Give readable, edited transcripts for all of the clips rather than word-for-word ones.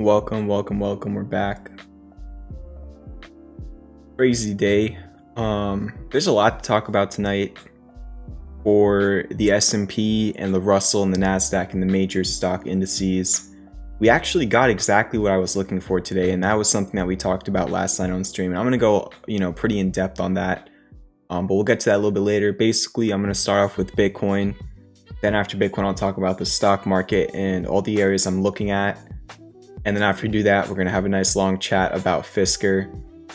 Welcome. We're back. Crazy day. There's a lot to talk about tonight for the S&P and the Russell and the Nasdaq and the major stock indices. We actually got exactly what I was looking for today, and that was something that we talked about last night on stream. And I'm gonna go, pretty in depth on that. But we'll get to that a little bit later. Basically, I'm gonna start off with Bitcoin. Then after Bitcoin, I'll talk about the stock market and all the areas I'm looking at. And then after we do that, we're going to have a nice long chat about Fisker,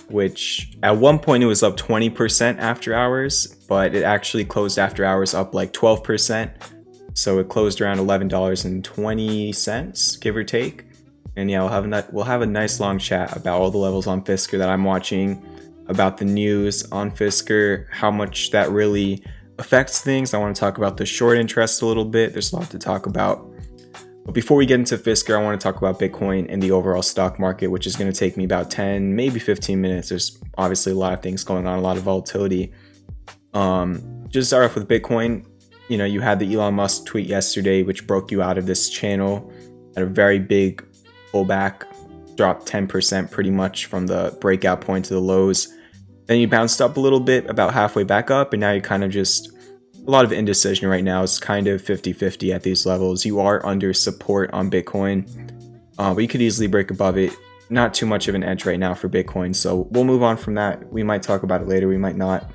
which at one point it was up 20% after hours, but it actually closed after hours up like 12%. So it closed around $11.20, give or take. And yeah, we'll have a nice long chat about all the levels on Fisker that I'm watching, about the news on Fisker, how much that really affects things. I want to talk about the short interest a little bit. There's a lot to talk about. But before we get into Fisker, I want to talk about Bitcoin and the overall stock market, which is going to take me about 10, maybe 15 minutes. There's obviously a lot of things going on, a lot of volatility. Just to start off with Bitcoin, you had the Elon Musk tweet yesterday, which broke you out of this channel at a very big pullback, dropped 10% pretty much from the breakout point to the lows. Then you bounced up a little bit, about halfway back up, and now you're kind of just a lot of indecision right now. It's kind of 50-50 at these levels. You are under support on Bitcoin, but you could easily break above it. Not too much of an edge right now for Bitcoin, so we'll move on from that. We might talk about it later, we might not.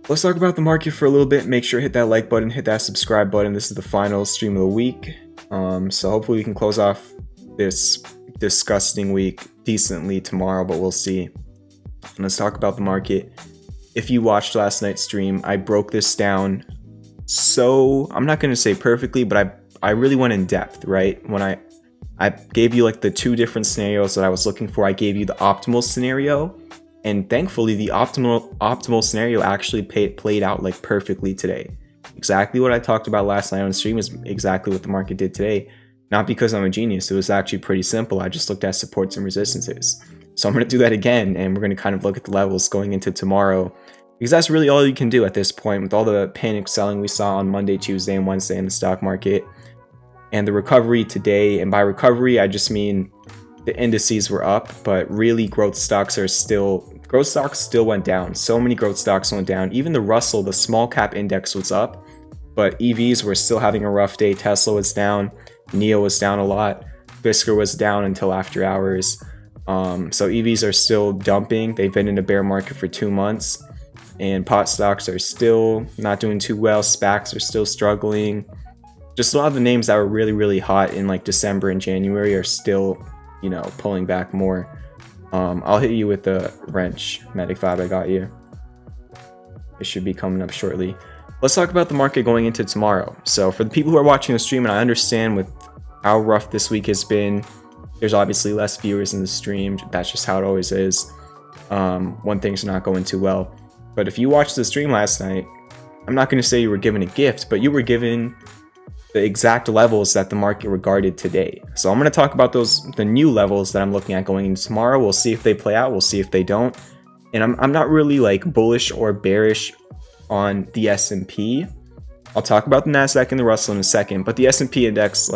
Let's talk about the market for a little bit. Make sure to hit that like button, hit that subscribe button. This is the final stream of the week, so hopefully we can close off this disgusting week decently tomorrow, but we'll see. And let's talk about the market. If you watched last night's stream, I broke this down, so I'm not going to say perfectly, but I really went in depth, right? When I gave you like the two different scenarios that I was looking for. I gave you the optimal scenario, and thankfully the optimal scenario actually played out like perfectly today. Exactly what I talked about last night on stream is exactly what the market did today. Not because I'm a genius, it was actually pretty simple. I just looked at supports and resistances. So I'm going to do that again, and we're going to kind of look at the levels going into tomorrow, because that's really all you can do at this point with all the panic selling we saw on Monday, Tuesday, and Wednesday in the stock market, and the recovery today. And by recovery, I just mean the indices were up, but really growth stocks still went down. So many growth stocks went down. Even the Russell, the small cap index, was up, but EVs were still having a rough day. Tesla was down, NIO was down a lot, Fisker was down until after hours. So EVs are still dumping. They've been in a bear market for 2 months, and pot stocks are still not doing too well. SPACs are still struggling. Just a lot of the names that were really, really hot in like December and January are still, pulling back more. I'll hit you with the wrench, Medic 5, I got you. It should be coming up shortly. Let's talk about the market going into tomorrow. So for the people who are watching the stream, and I understand with how rough this week has been, there's obviously less viewers in the stream. That's just how it always is when things are not going too well. But if you watched the stream last night, I'm not going to say you were given a gift, but you were given the exact levels that the market regarded today. So I'm going to talk about the new levels that I'm looking at going into tomorrow. We'll see if they play out. We'll see if they don't. And I'm not really like bullish or bearish on the S&P. I'll talk about the Nasdaq and the Russell in a second, but the S&P index,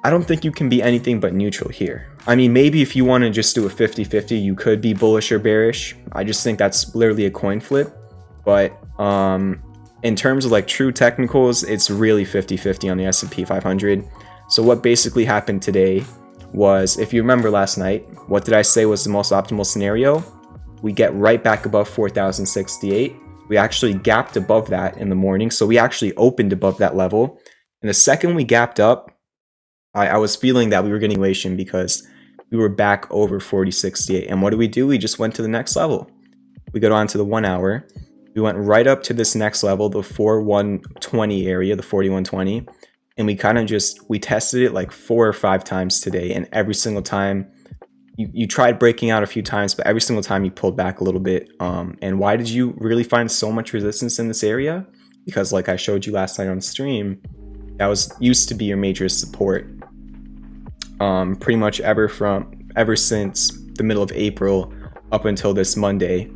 I don't think you can be anything but neutral here. I mean, maybe if you want to just do a 50-50, you could be bullish or bearish. I just think that's literally a coin flip. But in terms of like true technicals, it's really 50-50 on the S&P 500. So what basically happened today was, if you remember last night, what did I say was the most optimal scenario? We get right back above 4,068. We actually gapped above that in the morning. So we actually opened above that level. And the second we gapped up, I was feeling that we were getting elation because we were back over 4068. And what do? We just went to the next level. We go on to the 1 hour. We went right up to this next level, the 4120 area, the 4120. And we kind of we tested it like 4 or 5 times today. And every single time, you tried breaking out a few times, but every single time you pulled back a little bit. And why did you really find so much resistance in this area? Because like I showed you last night on stream, that used to be your major support. Pretty much ever since the middle of April up until this Monday,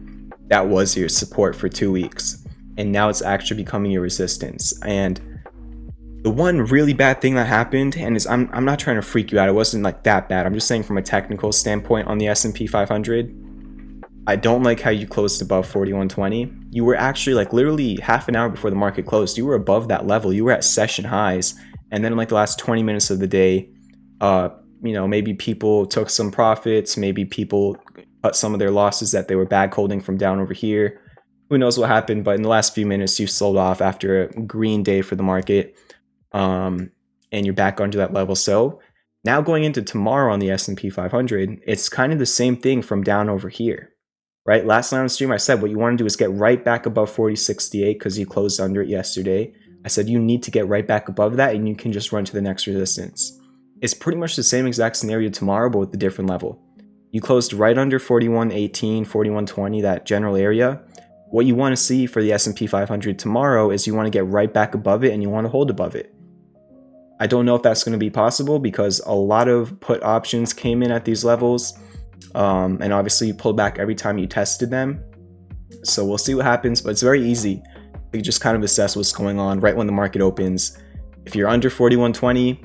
that was your support for 2 weeks, and now it's actually becoming your resistance. And The one really bad thing that happened, and is I'm not trying to freak you out, it wasn't like that bad, I'm just saying from a technical standpoint on the S&P 500, I don't like how you closed above 4120. You were actually like literally half an hour before the market closed, you were above that level, you were at session highs, and then in like the last 20 minutes of the day, you know, maybe people took some profits, maybe people cut some of their losses that they were bag holding from down over here. Who knows what happened, but in the last few minutes you sold off after a green day for the market, and you're back under that level. So now going into tomorrow on the S&P 500, it's kind of the same thing from down over here, right? Last night on the stream I said what you want to do is get right back above 4068 because you closed under it yesterday. I said you need to get right back above that and you can just run to the next resistance. It's pretty much the same exact scenario tomorrow, but with a different level. You closed right under 4118, 4120, that general area. What you want to see for the S&P 500 tomorrow is you want to get right back above it and you want to hold above it. I don't know if that's going to be possible because a lot of put options came in at these levels, and obviously you pulled back every time you tested them. So we'll see what happens, but it's very easy. You just kind of assess what's going on right when the market opens. If you're under 4120,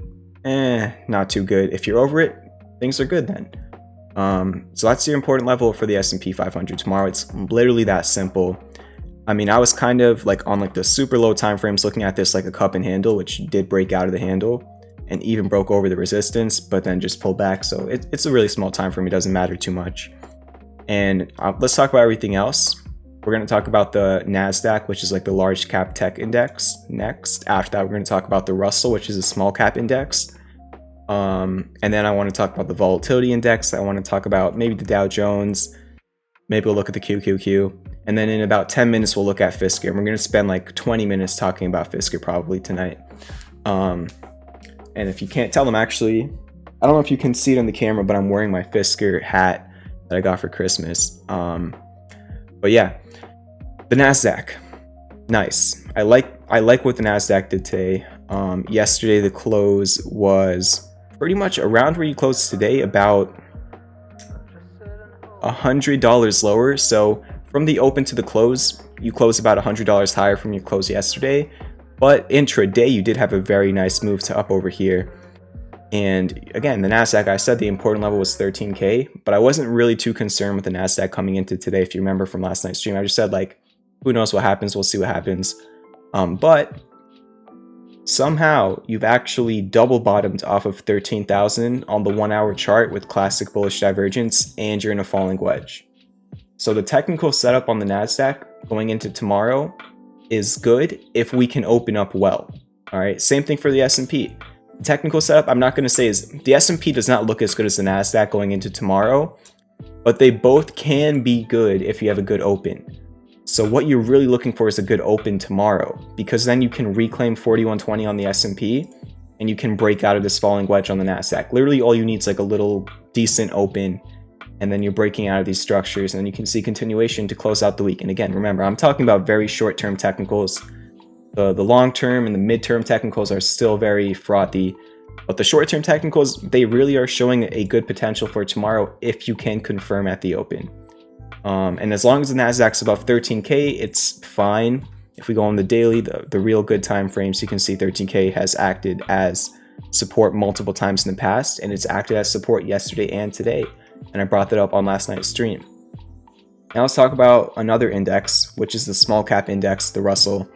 not too good. If you're over it, things are good then. So that's your important level for the S&P 500 tomorrow. It's literally that simple. I mean, I was kind of like on like the super low time frames looking at this like a cup and handle, which did break out of the handle and even broke over the resistance, but then just pulled back. So it's a really small time frame. It doesn't matter too much. And let's talk about everything else. We're going to talk about the Nasdaq, which is like the large cap tech index next. After that, we're going to talk about the Russell, which is a small cap index. And then I want to talk about the volatility index. I want to talk about maybe the Dow Jones. Maybe we'll look at the QQQ. And then in about 10 minutes, we'll look at Fisker. And we're going to spend like 20 minutes talking about Fisker probably tonight. And if you can't tell them, actually, I don't know if you can see it on the camera, but I'm wearing my Fisker hat that I got for Christmas. But yeah, the Nasdaq, nice. I like what the Nasdaq did today. Yesterday, the close was pretty much around where you closed today, about $100 lower. So from the open to the close, you closed about $100 higher from your close yesterday. But intraday, you did have a very nice move to up over here. And again, the Nasdaq, I said the important level was 13K, but I wasn't really too concerned with the Nasdaq coming into today. If you remember from last night's stream, I just said like, who knows what happens? We'll see what happens. But somehow you've actually double bottomed off of 13,000 on the 1 hour chart with classic bullish divergence, and you're in a falling wedge. So the technical setup on the Nasdaq going into tomorrow is good if we can open up well. All right, same thing for the S&P. The technical setup, I'm not going to say is the S&P does not look as good as the Nasdaq going into tomorrow, but they both can be good if you have a good open. So what you're really looking for is a good open tomorrow, because then you can reclaim 4120 on the S&P and you can break out of this falling wedge on the Nasdaq. Literally all you need is like a little decent open, and then you're breaking out of these structures, and then you can see continuation to close out the week. And again, remember, I'm talking about very short-term technicals. The long-term and the mid-term technicals are still very frothy, but the short-term technicals, they really are showing a good potential for tomorrow if you can confirm at the open. And as long as the Nasdaq's above 13K, it's fine. If we go on the daily, the real good time frames, you can see 13K has acted as support multiple times in the past, and it's acted as support yesterday and today. And I brought that up on last night's stream. Now let's talk about another index, which is the small cap index, the Russell.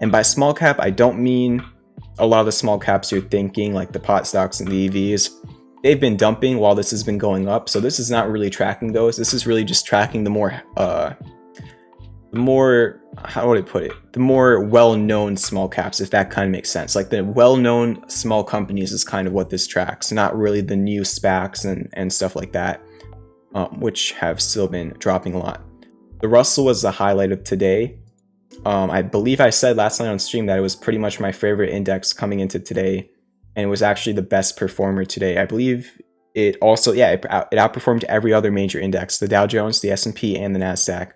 And by small cap, I don't mean a lot of the small caps you're thinking, like the pot stocks and the EVs. They've been dumping while this has been going up, so this is not really tracking those. This is really just tracking the more how would I put it? The more well-known small caps, if that kind of makes sense. Like the well-known small companies is kind of what this tracks, not really the new SPACs and stuff like that, which have still been dropping a lot. The Russell was the highlight of today. I believe I said last night on stream that it was pretty much my favorite index coming into today, and it was actually the best performer today. I believe it also, it outperformed every other major index, the Dow Jones, the S&P, and the Nasdaq.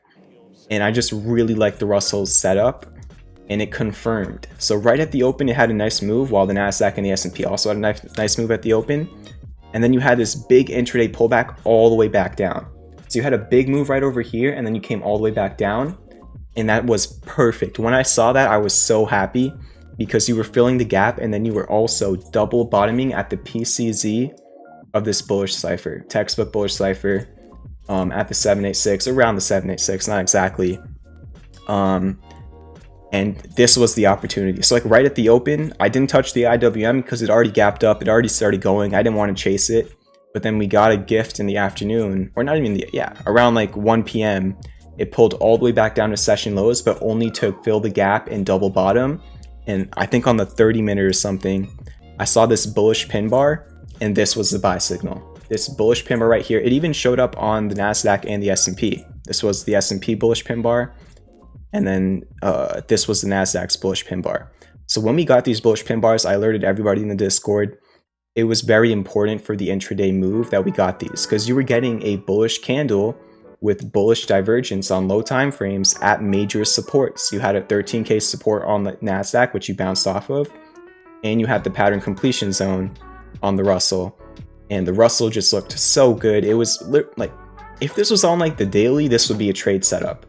And I just really like the Russell's setup, and it confirmed. So right at the open, it had a nice move, while the Nasdaq and the S&P also had a nice move at the open. And then you had this big intraday pullback all the way back down. So you had a big move right over here, and then you came all the way back down. And that was perfect. When I saw that, I was so happy, because you were filling the gap, and then you were also double bottoming at the PCZ of this bullish cipher, textbook bullish cipher, at the 786, around the 786, not exactly. And this was the opportunity. So like right at the open, I didn't touch the IWM because it already gapped up. It already started going. I didn't want to chase it. But then we got a gift in the afternoon, or not even around like 1 p.m. It pulled all the way back down to session lows, but only to fill the gap and double bottom. And I think on the 30-minute or something, I saw this bullish pin bar, and this was the buy signal. This bullish pin bar right here. It even showed up on the Nasdaq and the S&P. This was the S&P bullish pin bar. And then this was the Nasdaq's bullish pin bar. So when we got these bullish pin bars, I alerted everybody in the Discord. It was very important for the intraday move that we got these, because you were getting a bullish candle with bullish divergence on low time frames at major supports. You had a 13K support on the Nasdaq, which you bounced off of, and you had the pattern completion zone on the Russell. And the Russell just looked so good. It was like, if this was on like the daily, this would be a trade setup.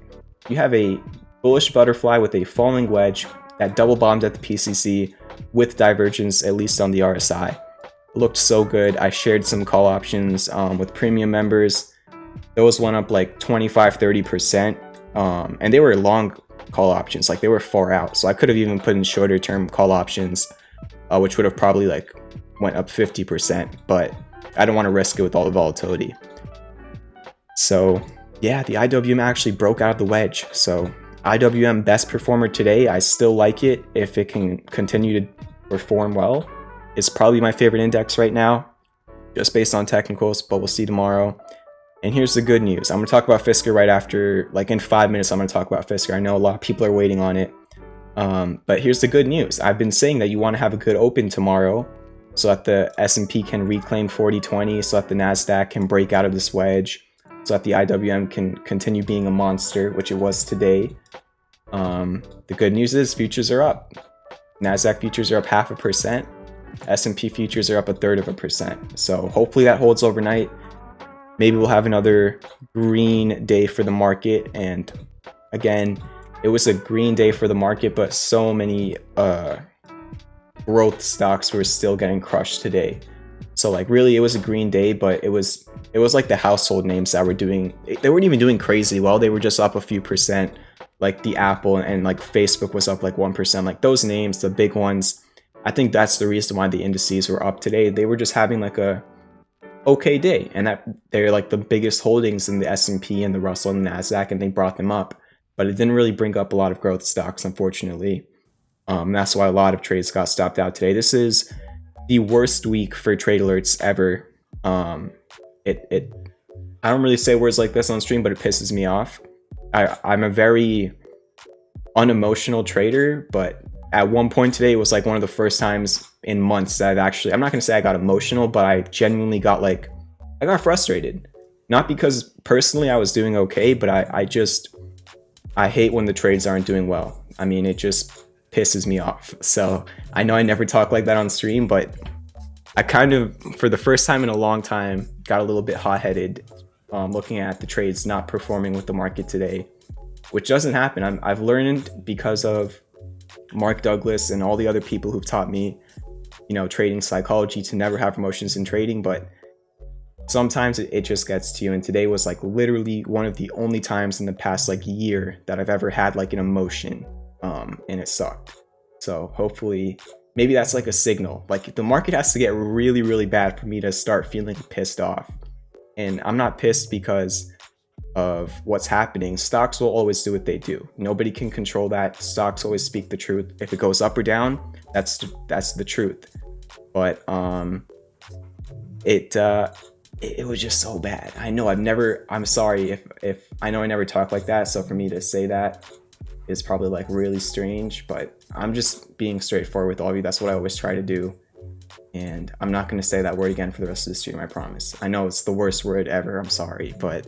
You have a bullish butterfly with a falling wedge that double bombed at the PCC with divergence, at least on the RSI. It looked so good. I shared some call options with premium members. Those went up like 25-30%, and they were long call options, like they were far out. So I could have even put in shorter term call options, which would have probably like went up 50%, but I don't want to risk it with all the volatility. So yeah, the IWM actually broke out of the wedge. So IWM best performer today. I still like it if it can continue to perform well. It's probably my favorite index right now, just based on technicals, but we'll see tomorrow. And here's the good news. I'm going to talk about Fisker right after, like in 5 minutes, I'm going to talk about Fisker. I know a lot of people are waiting on it. But here's the good news. I've been saying that you want to have a good open tomorrow so that the S&P can reclaim 40-20, so that the Nasdaq can break out of this wedge, so that the IWM can continue being a monster, which it was today. The good news is futures are up. Nasdaq futures are up 0.5%. S&P futures are up 1/3%. So hopefully that holds overnight. Maybe we'll have another green day for the market. And again, it was a green day for the market, but so many growth stocks were still getting crushed today. So like really it was a green day, but it was like the household names that were doing, they weren't even doing crazy well. They were just up a few percent, like the Apple and like Facebook was up like 1%. Like those names, the big ones, I think that's the reason why the indices were up today. They were just having like a okay day, and that they're like the biggest holdings in the S&P and the Russell and the Nasdaq, and they brought them up, but it didn't really bring up a lot of growth stocks, unfortunately. That's why a lot of trades got stopped out today. This is the worst week for trade alerts ever. I don't really say words like this on stream, but it pisses me off. I'm a very unemotional trader, but at one point today, it was like one of the first times in months that I've actually, I'm not going to say I got emotional, but I genuinely got like, I got frustrated. Not because personally I was doing okay, but I hate when the trades aren't doing well. I mean, it just pisses me off. So I know I never talk like that on stream, but I kind of, for the first time in a long time, got a little bit hot-headed looking at the trades not performing with the market today, which doesn't happen. I've learned because of Mark Douglas and all the other people who've taught me, you know, trading psychology, to never have emotions in trading, but sometimes it just gets to you. And today was like literally one of the only times in the past like year that I've ever had like an emotion, and it sucked. So hopefully maybe that's like a signal. Like the market has to get really, really bad for me to start feeling pissed off. And I'm not pissed because of what's happening. Stocks will always do what they do. Nobody can control that. Stocks always speak the truth. If it goes up or down, that's the truth. But it was just so bad. I know I'm sorry if I know I never talk like that, so for me to say that is probably like really strange, but I'm just being straightforward with all of you. That's what I always try to do. And I'm not going to say that word again for the rest of the stream, I promise. I know it's the worst word ever. I'm sorry, but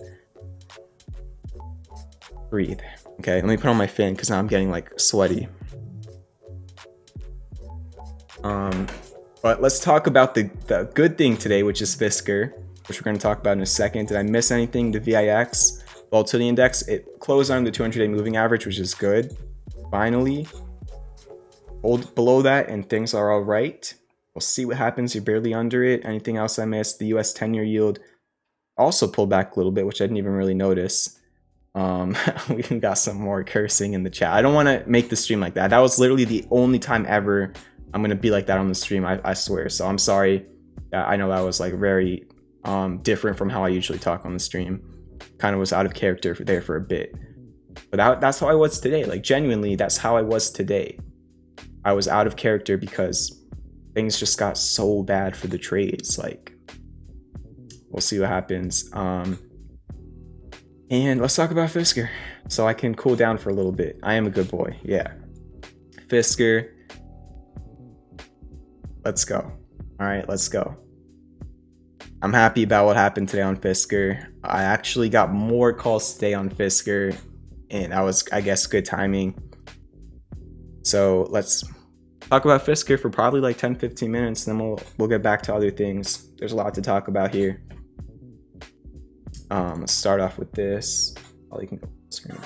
breathe. Okay, let me put on my fan because now I'm getting like sweaty. But let's talk about the good thing today, which is Fisker, which we're going to talk about in a second. Did I miss anything? The VIX volatility index, it closed on the 200-day moving average, which is good. Finally, below that and things are all right. We'll see what happens. You're barely under it. Anything else I missed? The US 10-year yield also pulled back a little bit, which I didn't even really notice. We got some more cursing in the chat. I don't want to make the stream like that. That was literally the only time ever I'm going to be like that on the stream, I swear. So I'm sorry. I know that was like very different from how I usually talk on the stream. Kind of was out of character there for a bit. But that's how I was today. Like, genuinely, that's how I was today. I was out of character because things just got so bad for the trades. Like, we'll see what happens. And let's talk about Fisker, so I can cool down for a little bit. I am a good boy, yeah. Fisker, let's go. All right, let's go. I'm happy about what happened today on Fisker. I actually got more calls today on Fisker, and that was, I guess, good timing. So let's talk about Fisker for probably like 10-15 minutes, and then we'll get back to other things. There's a lot to talk about here. Let's start off with this. Oh, you can go full screen.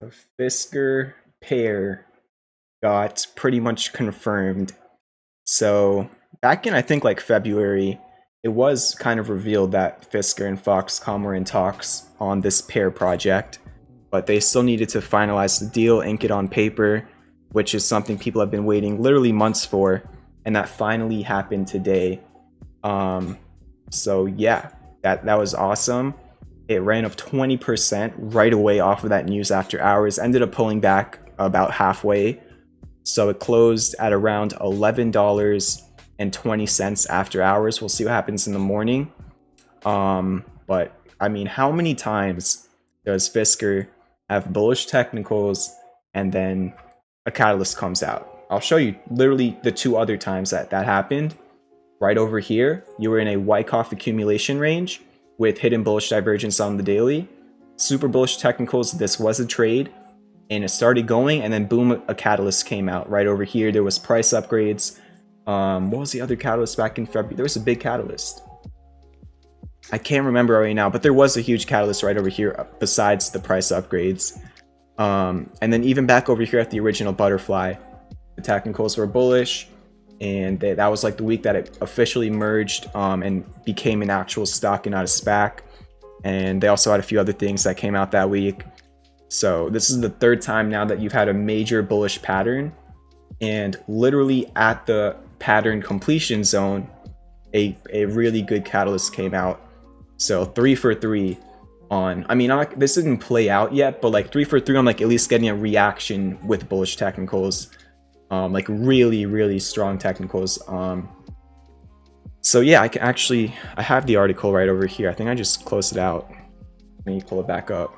The Fisker pair got pretty much confirmed. So back in, I think, like February, it was kind of revealed that Fisker and Foxconn were in talks on this pair project, but they still needed to finalize the deal, ink it on paper, which is something people have been waiting literally months for, and that finally happened today. So yeah, that was awesome. It ran up 20% right away off of that news after hours, ended up pulling back about halfway. So it closed at around $11.20 after hours. We'll see what happens in the morning. But I mean, how many times does Fisker have bullish technicals and then a catalyst comes out? I'll show you literally the 2 other times that happened. Right over here, you were in a Wyckoff accumulation range with hidden bullish divergence on the daily. Super bullish technicals, this was a trade, and it started going, and then boom, a catalyst came out. Right over here, there was price upgrades. What was the other catalyst back in February? There was a big catalyst. I can't remember right now, but there was a huge catalyst right over here besides the price upgrades. And then even back over here at the original butterfly, the technicals were bullish, and that was like the week that it officially merged and became an actual stock and not a SPAC. And they also had a few other things that came out that week. So this is the 3rd time now that you've had a major bullish pattern, and literally at the pattern completion zone, a really good catalyst came out. So 3 for 3 on, I mean, this didn't play out yet, but like 3 for 3 on like at least getting a reaction with bullish technicals. Like really strong technicals. So yeah, I have the article right over here. I think I just closed it out. Let me pull it back up.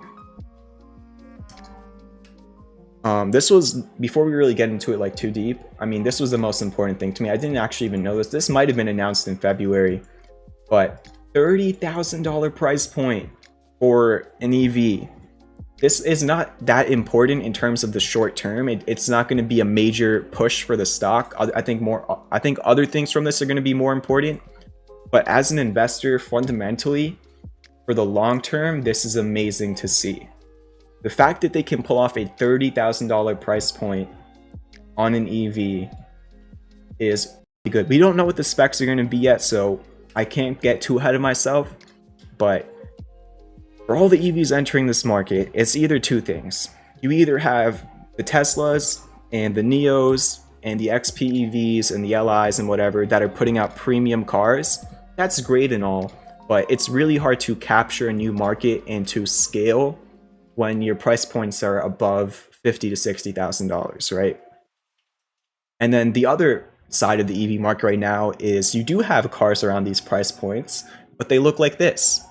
This was, before we really get into it like too deep, I mean, this was the most important thing to me. I didn't actually even know this. This might have been announced in February, but $30,000 price point for an EV. This is not that important in terms of the short term. It's not going to be a major push for the stock. I think other things from this are going to be more important. But as an investor, fundamentally, for the long term, this is amazing to see. The fact that they can pull off a $30,000 price point on an EV is pretty good. We don't know what the specs are going to be yet, so I can't get too ahead of myself. But for all the EVs entering this market, it's either 2 things. You either have the Teslas and the Neos and the XPEVs and the LIs and whatever that are putting out premium cars. That's great and all, but it's really hard to capture a new market and to scale when your price points are above $50,000 to $60,000, right? And then the other side of the EV market right now is you do have cars around these price points, but they look like this.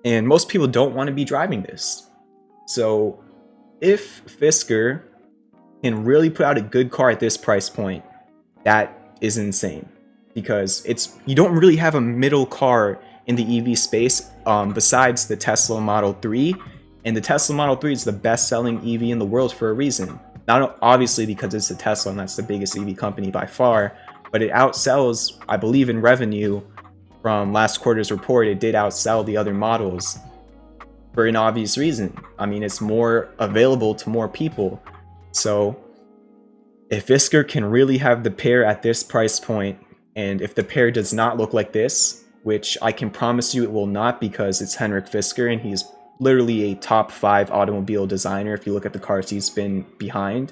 And most people don't want to be driving this. So if Fisker can really put out a good car at this price point, that is insane. Because you don't really have a middle car in the EV space besides the Tesla Model 3. And the Tesla Model 3 is the best-selling EV in the world for a reason. Not obviously because it's a Tesla and that's the biggest EV company by far, but it outsells, I believe in revenue, from last quarter's report, it did outsell the other models for an obvious reason. I mean, it's more available to more people. So if Fisker can really have the pair at this price point, and if the pair does not look like this, which I can promise you it will not because it's Henrik Fisker and he's literally a top 5 automobile designer if you look at the cars he's been behind,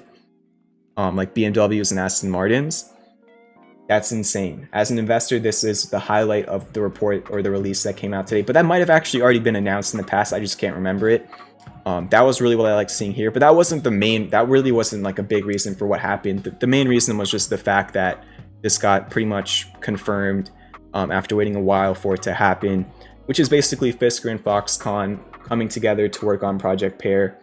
like BMWs and Aston Martins. That's insane. As an investor, this is the highlight of the report or the release that came out today. But that might have actually already been announced in the past. I just can't remember it. That was really what I like seeing here. But that wasn't the main, that really wasn't like a big reason for what happened. The main reason was just the fact that this got pretty much confirmed after waiting a while for it to happen, which is basically Fisker and Foxconn coming together to work on Project Pear.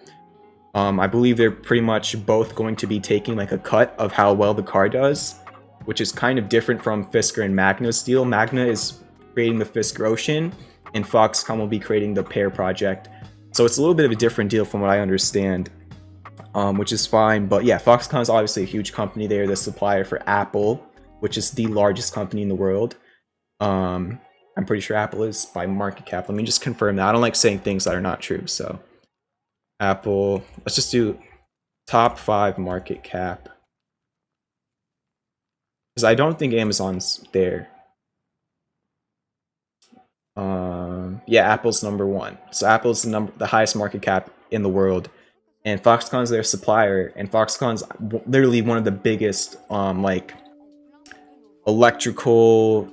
I believe they're pretty much both going to be taking like a cut of how well the car does, which is kind of different from Fisker and Magna's deal. Magna is creating the Fisker Ocean, and Foxconn will be creating the Pear project. So it's a little bit of a different deal from what I understand, which is fine. But yeah, Foxconn is obviously a huge company. They're the supplier for Apple, which is the largest company in the world. I'm pretty sure Apple is by market cap. Let me just confirm that. I don't like saying things that are not true. So Apple, let's just do top 5 market cap. Because I don't think Amazon's there. Yeah, Apple's number 1. So Apple's the highest market cap in the world, and Foxconn's their supplier. And Foxconn's literally one of the biggest like electrical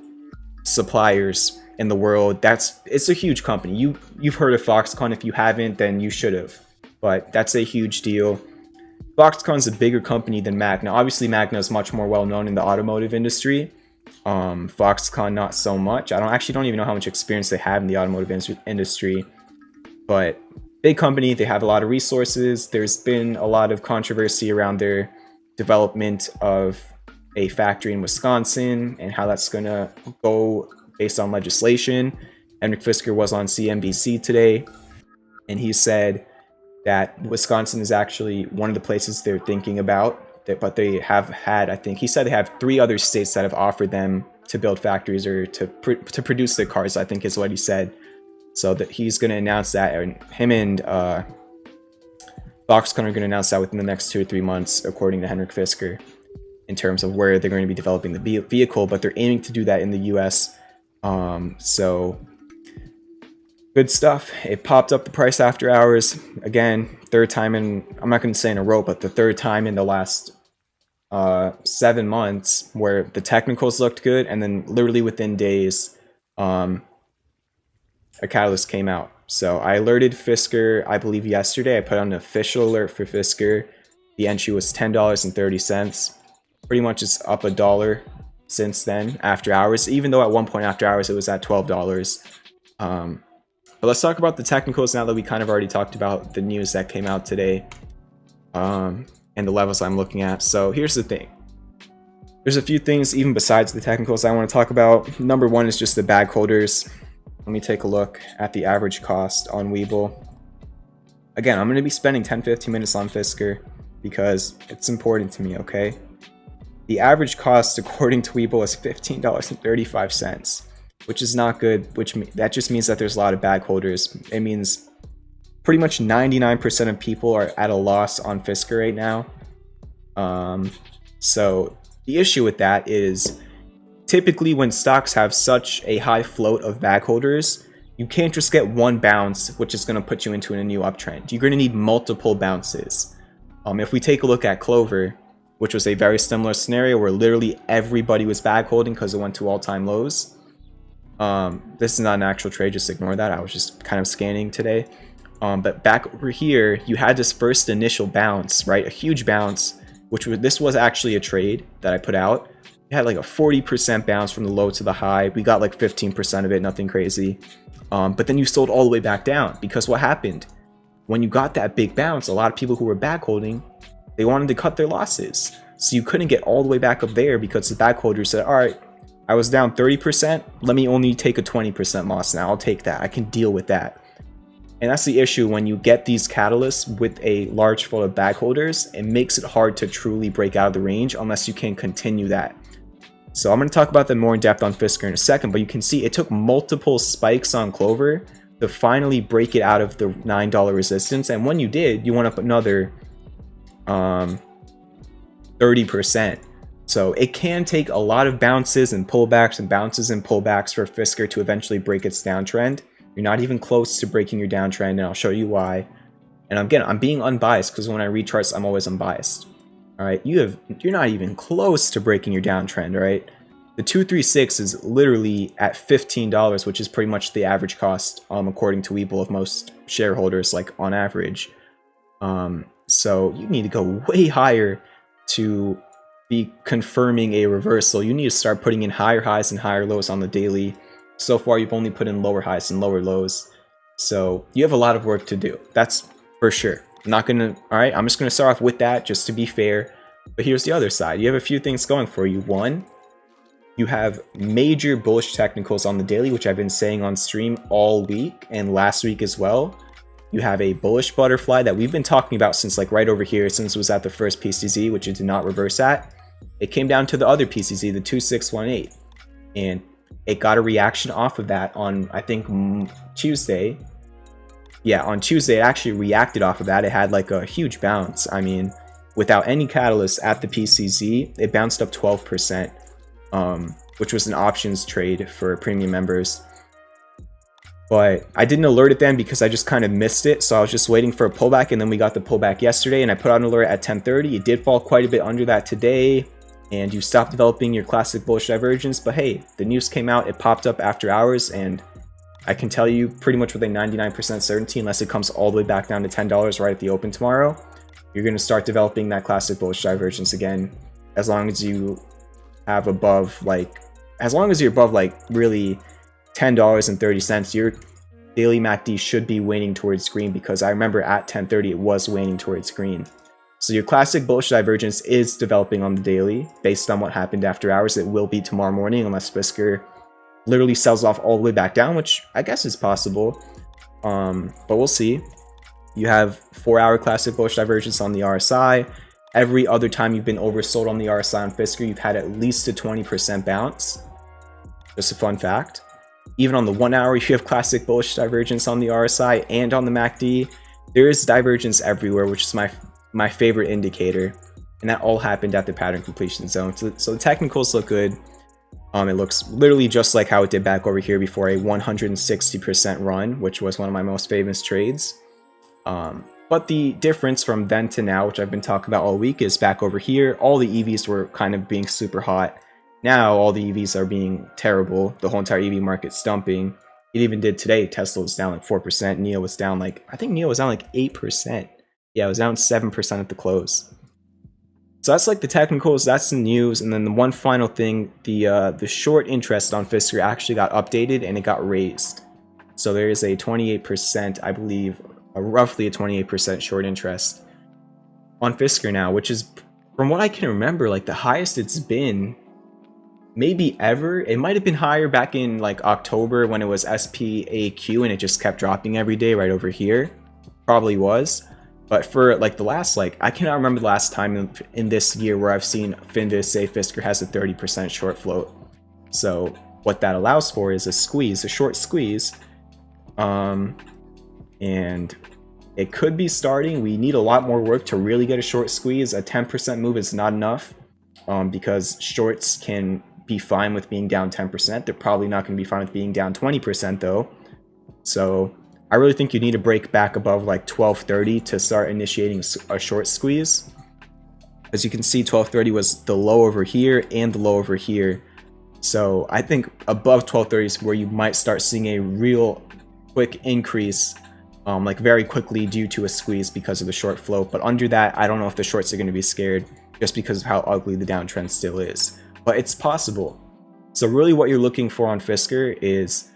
suppliers in the world. It's a huge company. You've heard of Foxconn. If you haven't, then you should have. But that's a huge deal. Foxconn's a bigger company than Magna. Obviously, Magna is much more well known in the automotive industry. Foxconn, not so much. I don't even know how much experience they have in the automotive industry. But big company, they have a lot of resources. There's been a lot of controversy around their development of a factory in Wisconsin and how that's gonna go based on legislation. Henrik Fisker was on CNBC today, and he said that Wisconsin is actually one of the places they're thinking about, but they have had, I think he said they have 3 other states that have offered them to build factories or to produce their cars, I think is what he said. So that he's going to announce that, and him and Foxconn are going to announce that within the next 2 or 3 months, according to Henrik Fisker, in terms of where they're going to be developing the vehicle, but they're aiming to do that in the US. So good stuff. It popped up the price after hours. Again, 3rd time in, I'm not going to say in a row, but the 3rd time in the last 7 months where the technicals looked good, and then literally within days, a catalyst came out. So I alerted Fisker, I believe yesterday. I put on an official alert for Fisker. The entry was $10.30. Pretty much it's up $1 since then after hours, even though at one point after hours it was at $12. But let's talk about the technicals now that we kind of already talked about the news that came out today, and the levels I'm looking at. So here's the thing. There's a few things even besides the technicals I want to talk about. Number 1 is just the bag holders. Let me take a look at the average cost on Webull. Again, I'm going to be spending 10-15 minutes on Fisker because it's important to me, okay? The average cost according to Webull is $15.35. Which is not good, that just means that there's a lot of bag holders. It means pretty much 99% of people are at a loss on Fisker right now. So the issue with that is typically when stocks have such a high float of bag holders, you can't just get one bounce, which is going to put you into a new uptrend. You're going to need multiple bounces. If we take a look at Clover, which was a very similar scenario where literally everybody was bag holding because it went to all-time lows. This is not an actual trade, just ignore that. I was just kind of scanning today. But back over here, you had this first initial bounce, right? A huge bounce, this was actually a trade that I put out. It had like a 40% bounce from the low to the high. We got like 15% of it, nothing crazy. But then you sold all the way back down, because what happened? When you got that big bounce, a lot of people who were back holding, they wanted to cut their losses. So you couldn't get all the way back up there, because the back holder said, all right, I was down 30%. Let me only take a 20% loss now. I'll take that. I can deal with that. And that's the issue when you get these catalysts with a large flow of bag holders. It makes it hard to truly break out of the range unless you can continue that. So I'm going to talk about that more in depth on Fisker in a second, but you can see it took multiple spikes on Clover to finally break it out of the $9 resistance. And when you did, you went up another 30%. So it can take a lot of bounces and pullbacks and bounces and pullbacks for Fisker to eventually break its downtrend. You're not even close to breaking your downtrend, and I'll show you why. And again, I'm being unbiased, because when I read charts, I'm always unbiased. All right, you're not even close to breaking your downtrend. All right, the 236 is literally at $15, which is pretty much the average cost, according to Webull, of most shareholders, like on average. So you need to go way higher to be confirming a reversal. You need to start putting in higher highs and higher lows on the daily. So far, you've only put in lower highs and lower lows. So you have a lot of work to do. That's for sure. I'm not going to, all right, I'm just going to start off with that just to be fair. But here's the other side. You have a few things going for you. One, you have major bullish technicals on the daily, which I've been saying on stream all week and last week as well. You have a bullish butterfly that we've been talking about since like right over here, since it was at the first PCZ, which it did not reverse at. It came down to the other PCZ, the 2618, and it got a reaction off of that on, I think, Tuesday. Yeah, on Tuesday, it actually reacted off of that. It had like a huge bounce. I mean, without any catalyst at the PCZ, it bounced up 12%, which was an options trade for premium members. But I didn't alert it then because I just kind of missed it. So I was just waiting for a pullback, and then we got the pullback yesterday, and I put out an alert at 10:30. It did fall quite a bit under that today, and you stopped developing your classic bullish divergence. But hey, the news came out, it popped up after hours, and I can tell you pretty much with a 99% certainty, unless it comes all the way back down to $10 right at the open tomorrow, you're going to start developing that classic bullish divergence again, as long as you have above, like, as long as you're above like really $10.30, your daily MACD should be waning towards green, because I remember at 10:30 it was waning towards green. So your classic bullish divergence is developing on the daily based on what happened after hours. It will be tomorrow morning unless Fisker literally sells off all the way back down, which I guess is possible. But we'll see. You have 4-hour classic bullish divergence on the RSI. Every other time you've been oversold on the RSI on Fisker, you've had at least a 20% bounce. Just a fun fact. Even on the 1 hour, you have classic bullish divergence on the RSI and on the MACD. There is divergence everywhere, which is my favorite indicator. And that all happened at the pattern completion zone. So the technicals look good. It looks literally just like how it did back over here before a 160% run, which was one of my most famous trades. But the difference from then to now, which I've been talking about all week, is back over here, all the EVs were kind of being super hot. Now all the EVs are being terrible. The whole entire EV market's dumping. It even did today. Tesla was down like 4%. NIO was down like, I think NIO was down like 8%. Yeah, it was down 7% at the close. So that's like the technicals, that's the news. And then the one final thing, the short interest on Fisker actually got updated and it got raised. So there is a 28%, I believe, roughly a 28% short interest on Fisker now, which is, from what I can remember, like the highest it's been maybe ever. It might have been higher back in like October when it was SPAQ and it just kept dropping every day right over here. Probably was. But for like the last, like, I cannot remember the last time in this year where I've seen Finviz say Fisker has a 30% short float. So what that allows for is a squeeze, a short squeeze. And it could be starting. We need a lot more work to really get a short squeeze. A 10% move is not enough because shorts can be fine with being down 10%. They're probably not going to be fine with being down 20% though. So I really think you need to break back above like 1230 to start initiating a short squeeze. As you can see, 1230 was the low over here and the low over here. So I think above 1230 is where you might start seeing a real quick increase like very quickly due to a squeeze because of the short float. But under that, I don't know if the shorts are going to be scared just because of how ugly the downtrend still is. But it's possible. So really what you're looking for on Fisker is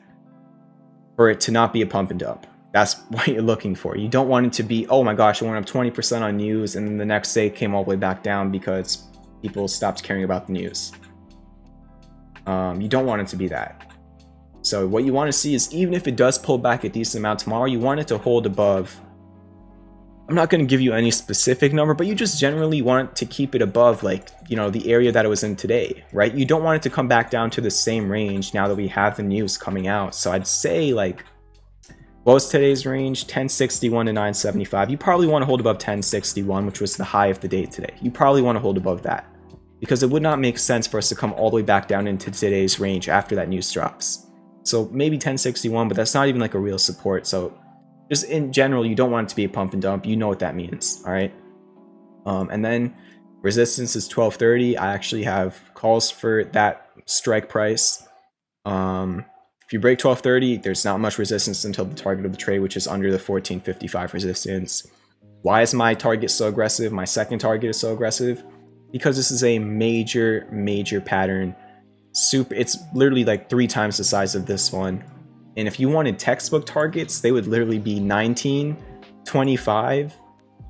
for it to not be a pump and dump. That's what you're looking for. You don't want it to be, oh my gosh, it went up 20% on news and then the next day came all the way back down because people stopped caring about the news. You don't want it to be that. So what you want to see is, even if it does pull back a decent amount tomorrow, you want it to hold above. I'm not going to give you any specific number, but you just generally want to keep it above, like, you know, the area that it was in today, right? You don't want it to come back down to the same range now that we have the news coming out. So I'd say, like, what was today's range? 1061 to 975. You probably want to hold above 1061, which was the high of the day today. You probably want to hold above that, because it would not make sense for us to come all the way back down into today's range after that news drops. So maybe 1061, but that's not even like a real support. So just in general, you don't want it to be a pump and dump. You know what that means, all right? And then resistance is 1230. I actually have calls for that strike price. If you break 1230, there's not much resistance until the target of the trade, which is under the 1455 resistance. Why is my target so aggressive? My second target is so aggressive because this is a major pattern. It's literally like 3 times the size of this one. And if you wanted textbook targets, they would literally be 19, 25,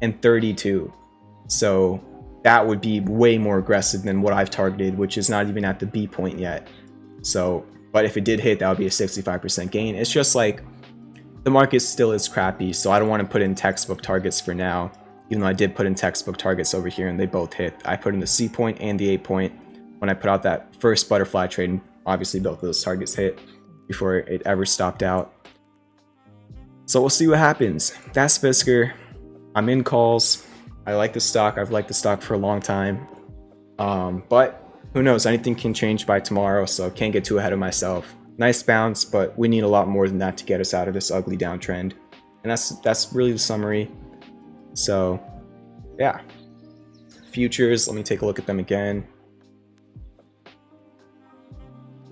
and 32. So that would be way more aggressive than what I've targeted, which is not even at the B point yet. So, but if it did hit, that would be a 65% gain. It's just like the market still is crappy, so I don't want to put in textbook targets for now, even though I did put in textbook targets over here and they both hit. I put in the C point and the A point when I put out that first butterfly trade, and obviously both of those targets hit before it ever stopped out. So we'll see what happens. That's Fisker. I'm in calls. I like the stock. I've liked the stock for a long time. But who knows? Anything can change by tomorrow, so can't get too ahead of myself. Nice bounce, but we need a lot more than that to get us out of this ugly downtrend. And that's really the summary. So yeah. Futures, let me take a look at them again.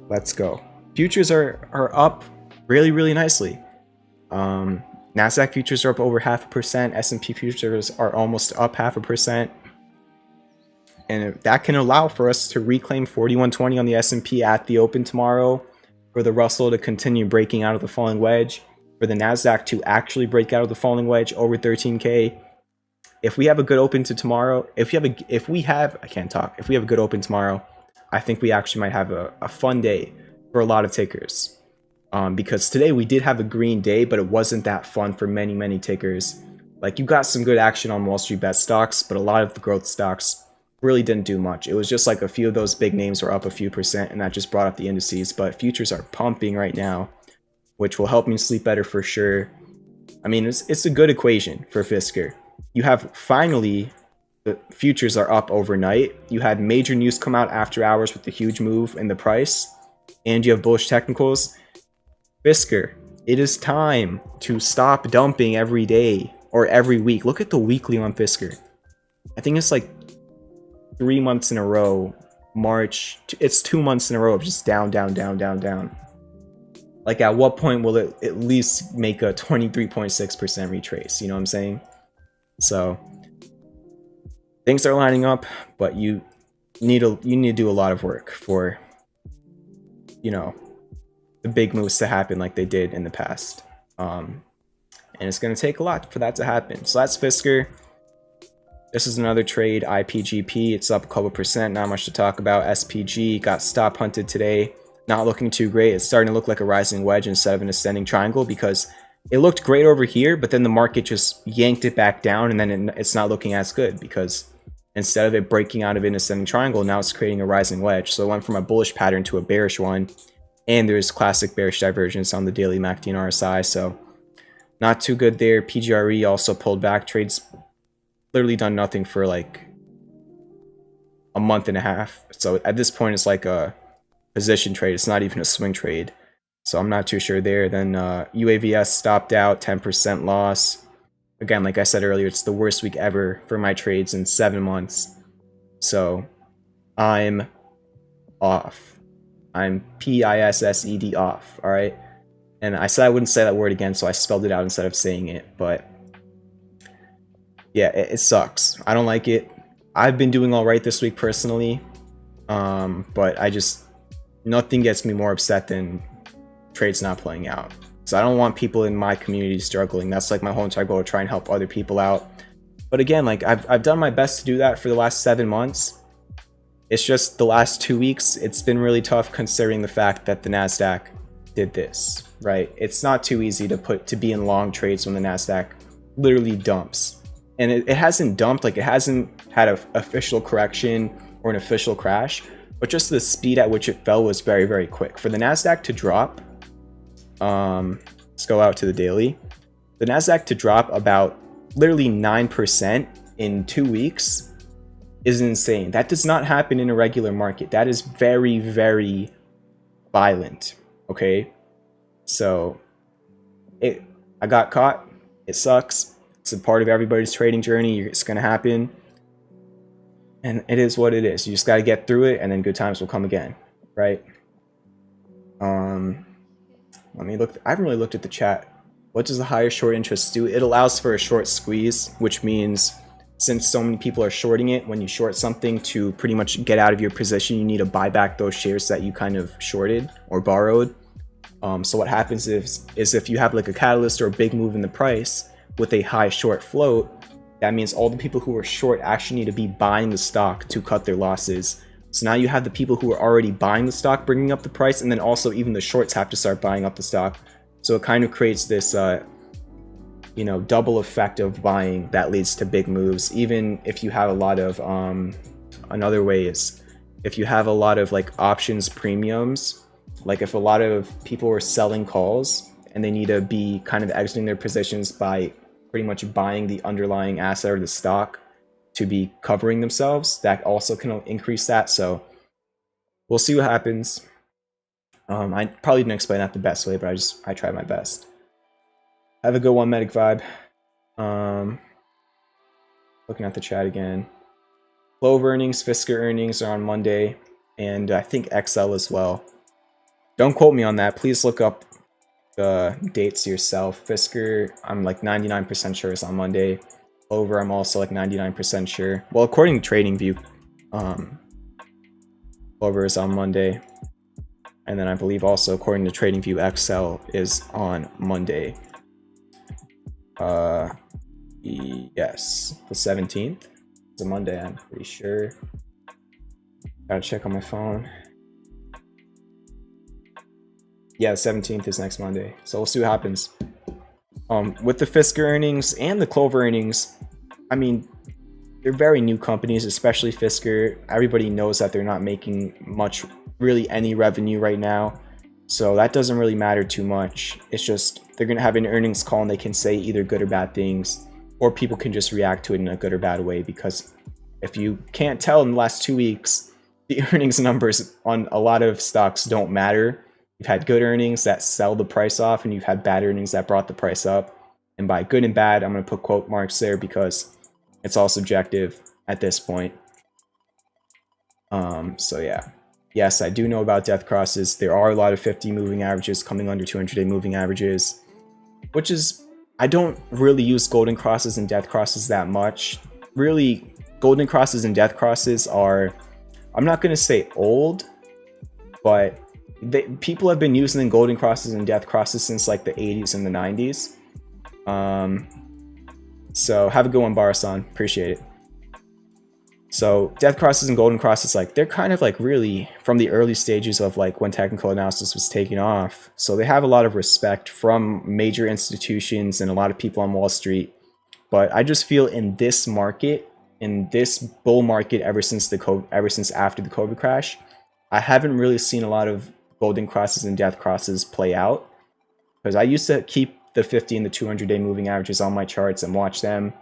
Let's go. Futures are up really nicely. Nasdaq futures are up over 0.5%. S&P futures are almost up 0.5%. And that can allow for us to reclaim 4120 on the S&P at the open tomorrow, for the Russell to continue breaking out of the falling wedge, for the Nasdaq to actually break out of the falling wedge over 13K. If we have a good open to tomorrow, if we have a good open tomorrow, I think we actually might have a fun day for a lot of tickers. Because today we did have a green day, but it wasn't that fun for many tickers. Like, you got some good action on Wall Street bet stocks, but a lot of the growth stocks really didn't do much. It was just like a few of those big names were up a few percent, and that just brought up the indices. But futures are pumping right now, which will help me sleep better for sure. I mean, it's a good equation for Fisker. You have finally, the futures are up overnight. You had major news come out after hours with the huge move in the price, and you have bullish technicals. Fisker, it is time to stop dumping every day or every week. Look at the weekly on Fisker. I think it's like 3 months in a row. March, it's 2 months in a row of just down. Like, at what point will it at least make a 23.6% retrace? You know what I'm saying? So things are lining up, but you need to do a lot of work for, you know, the big moves to happen like they did in the past. And it's going to take a lot for that to happen. So that's Fisker. This is another trade, IPGP. It's up a couple percent, not much to talk about. SPG got stop hunted today. Not looking too great. It's starting to look like a rising wedge instead of an ascending triangle, because it looked great over here, but then the market just yanked it back down, and then it's not looking as good, because instead of it breaking out of an ascending triangle, now it's creating a rising wedge. So it went from a bullish pattern to a bearish one, and there's classic bearish divergence on the daily MACD and RSI, so not too good there. PGRE also pulled back. Trades literally done nothing for like a month and a half. So at this point, it's like a position trade. It's not even a swing trade. So I'm not too sure there. Then UAVS stopped out, 10% loss. Again, like I said earlier, it's the worst week ever for my trades in 7 months. So I'm off. I'm PISSED off, all right? And I said I wouldn't say that word again, so I spelled it out instead of saying it. But yeah, it sucks. I don't like it. I've been doing all right this week personally, but nothing gets me more upset than trades not playing out. So I don't want people in my community struggling. That's like my whole entire goal, to try and help other people out. But again, like I've done my best to do that for the last 7 months. It's just the last 2 weeks, it's been really tough considering the fact that the Nasdaq did this, right? It's not too easy to be in long trades when the Nasdaq literally dumps. And it hasn't dumped, like it hasn't had an official correction or an official crash, but just the speed at which it fell was very, very quick. For the Nasdaq to drop, let's go out to the daily. The Nasdaq to drop about literally 9% in 2 weeks is insane. That does not happen in a regular market. That is very, very violent. Okay, so I got caught. It sucks. It's a part of everybody's trading journey. It's gonna happen, and it is what it is. You just got to get through it, and then good times will come again, right? Let me look. I haven't really looked at the chat. What does the higher short interest do? It allows for a short squeeze, which means since so many people are shorting it, when you short something, to pretty much get out of your position, you need to buy back those shares that you kind of shorted or borrowed. So what happens is if you have like a catalyst or a big move in the price with a high short float, that means all the people who are short actually need to be buying the stock to cut their losses. So now you have the people who are already buying the stock bringing up the price, and then also even the shorts have to start buying up the stock. So it kind of creates this double effect of buying that leads to big moves. Even if you have a lot of another way is if you have a lot of like options premiums, like if a lot of people are selling calls and they need to be kind of exiting their positions by pretty much buying the underlying asset or the stock to be covering themselves, that also can increase that. So we'll see what happens. I probably didn't explain that the best way, but I tried my best. Have a good one, Medic Vibe. Looking at the chat again. Clove earnings, Fisker earnings are on Monday, and I think XL as well. Don't quote me on that. Please look up the dates yourself. Fisker, I'm like 99% sure is on Monday. Clover, I'm also like 99% sure. Well, according to TradingView, Clover is on Monday. And then I believe also according to TradingView, XL is on Monday. Yes, the 17th. It's a Monday, I'm pretty sure. Gotta check on my phone. Yeah, the 17th is next Monday. So we'll see what happens. With the Fisker earnings and the Clover earnings, I mean, they're very new companies, especially Fisker. Everybody knows that they're not making much, really any revenue right now. So that doesn't really matter too much. It's just they're going to have an earnings call and they can say either good or bad things, or people can just react to it in a good or bad way. Because if you can't tell in the last 2 weeks, the earnings numbers on a lot of stocks don't matter. You've had good earnings that sell the price off, and you've had bad earnings that brought the price up. And by good and bad, I'm going to put quote marks there because it's all subjective at this point. So yeah. Yes, I do know about death crosses. There are a lot of 50 moving averages coming under 200-day moving averages, which is, I don't really use golden crosses and death crosses that much. Really, golden crosses and death crosses are, I'm not going to say old, but people have been using golden crosses and death crosses since like the 80s and the 90s. So have a good one, Barasan. Appreciate it. So death crosses and golden crosses, like they're kind of like really from the early stages of like when technical analysis was taking off. So they have a lot of respect from major institutions and a lot of people on Wall Street. But I just feel in this market, in this bull market, ever since after the COVID crash, I haven't really seen a lot of golden crosses and death crosses play out, because I used to keep the 50 and the 200-day moving averages on my charts and watch them,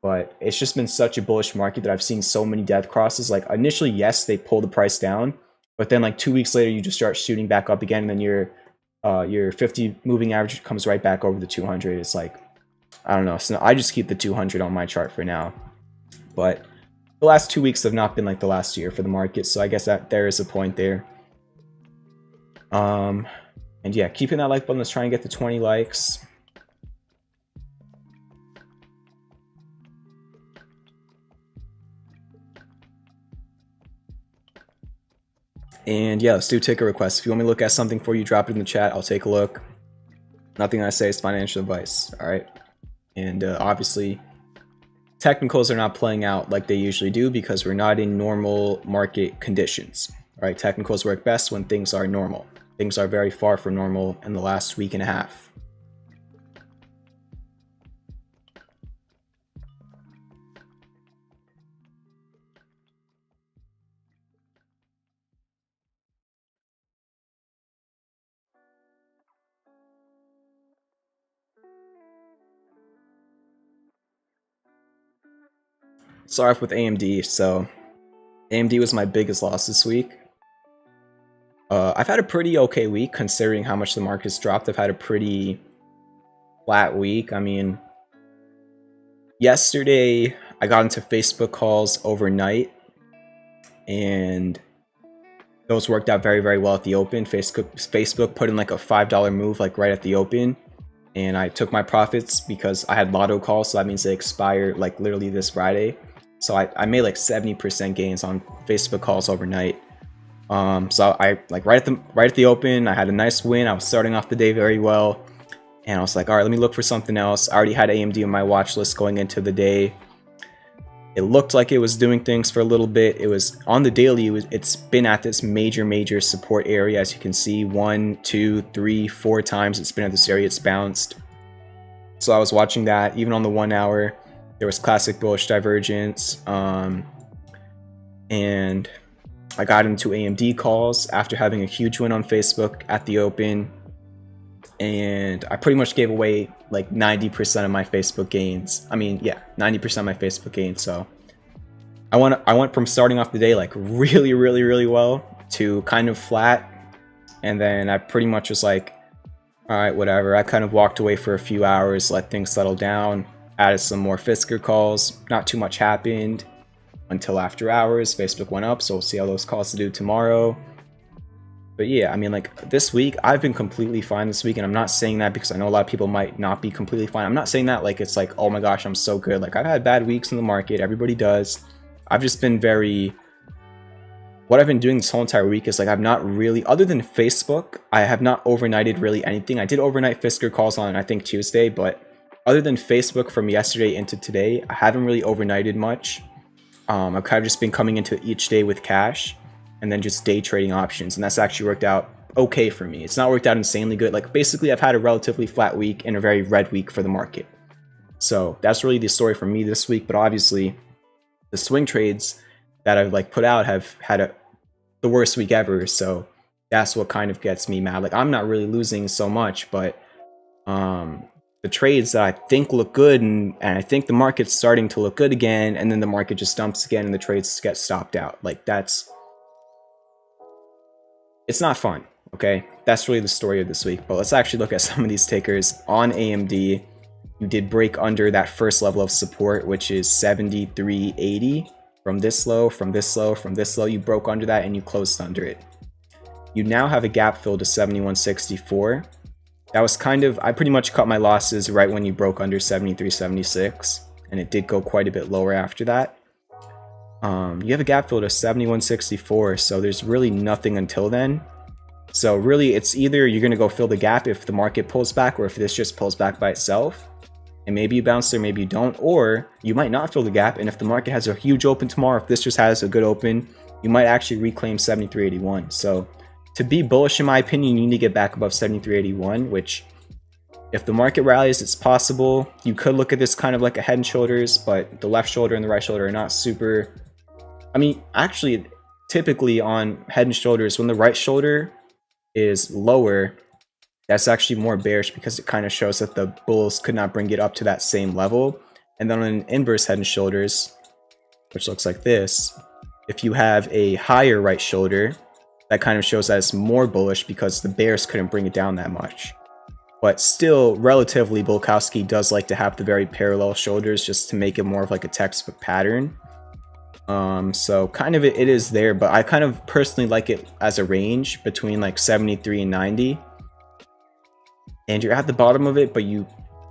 but it's just been such a bullish market that I've seen so many death crosses. Like initially, yes, they pull the price down, but then like 2 weeks later, you just start shooting back up again, and then your 50 moving average comes right back over the 200. It's like, I don't know. So I just keep the 200 on my chart for now, but the last 2 weeks have not been like the last year for the market, so I guess that there is a point there. And yeah, keeping that like button. Let's try and get to 20 likes. And yeah, let's do ticker requests. If you want me to look at something for you, drop it in the chat. I'll take a look. Nothing I say is financial advice, all right? And obviously, technicals are not playing out like they usually do because we're not in normal market conditions, all right? Technicals work best when things are normal. Things are very far from normal in the last week and a half. Start off with AMD. So AMD was my biggest loss this week. I've had a pretty okay week considering how much the market's dropped. I've had a pretty flat week. I mean, yesterday I got into Facebook calls overnight, and those worked out very, very well at the open. Facebook put in like a $5 move like right at the open, and I took my profits because I had lotto calls, so that means they expire like literally this Friday. So I made like 70% gains on Facebook calls overnight. So I like right at the open, I had a nice win. I was starting off the day very well, and I was like, all right, let me look for something else. I already had AMD on my watch list going into the day. It looked like it was doing things for a little bit. It was on the daily. It's been at this major support area, as you can see. 1, 2, 3, 4 times it's been at this area. It's bounced. So I was watching that. Even on the 1 hour, there was classic bullish divergence. And I got into AMD calls after having a huge win on Facebook at the open, and I pretty much gave away like 90% of my Facebook gains. I mean, yeah, 90% of my Facebook gains. So I went from starting off the day like really well to kind of flat, and then I pretty much was like, all right, whatever. I kind of walked away for a few hours, let things settle down, added some more Fisker calls. Not too much happened until after hours. Facebook went up, so we'll see how those calls do tomorrow. But yeah, I mean, like this week, I've been completely fine this week, and I'm not saying that because I know a lot of people might not be completely fine. I'm not saying that like it's like, oh my gosh, I'm so good. Like I've had bad weeks in the market. Everybody does. I've just been what I've been doing this whole entire week is like I've not really, other than Facebook, I have not overnighted really anything. I did overnight Fisker calls on, I think, Tuesday, but other than Facebook from yesterday into today, I haven't really overnighted much. I've kind of just been coming into each day with cash and then just day trading options, and that's actually worked out okay for me. It's not worked out insanely good. Like basically I've had a relatively flat week and a very red week for the market. So that's really the story for me this week. But obviously the swing trades that I've like put out have had the worst week ever. So that's what kind of gets me mad. Like I'm not really losing so much, but the trades that I think look good, and I think the market's starting to look good again, and then the market just dumps again and the trades get stopped out. Like it's not fun, okay? That's really the story of this week. But let's actually look at some of these tickers. On AMD, you did break under that first level of support, which is 73.80. From this low, from this low, from this low, you broke under that and you closed under it. You now have a gap fill to 71.64. That was kind of, I pretty much cut my losses right when you broke under 73.76, and it did go quite a bit lower after that. You have a gap fill to 71.64, so there's really nothing until then. So really, it's either you're going to go fill the gap if the market pulls back, or if this just pulls back by itself, and maybe you bounce there, maybe you don't, or you might not fill the gap, and if the market has a huge open tomorrow, if this just has a good open, you might actually reclaim 73.81. So to be bullish, in my opinion, you need to get back above 73.81, which if the market rallies, it's possible. You could look at this kind of like a head and shoulders, but the left shoulder and the right shoulder are not super. I mean, actually, typically on head and shoulders, when the right shoulder is lower, that's actually more bearish because it kind of shows that the bulls could not bring it up to that same level. And then on an inverse head and shoulders, which looks like this, if you have a higher right shoulder, that kind of shows that it's more bullish because the bears couldn't bring it down that much. But still, relatively, Bulkowski does like to have the very parallel shoulders just to make it more of like a textbook pattern. So kind of it is there, but I kind of personally like it as a range between like 73 and 90. and you're at the bottom of it, but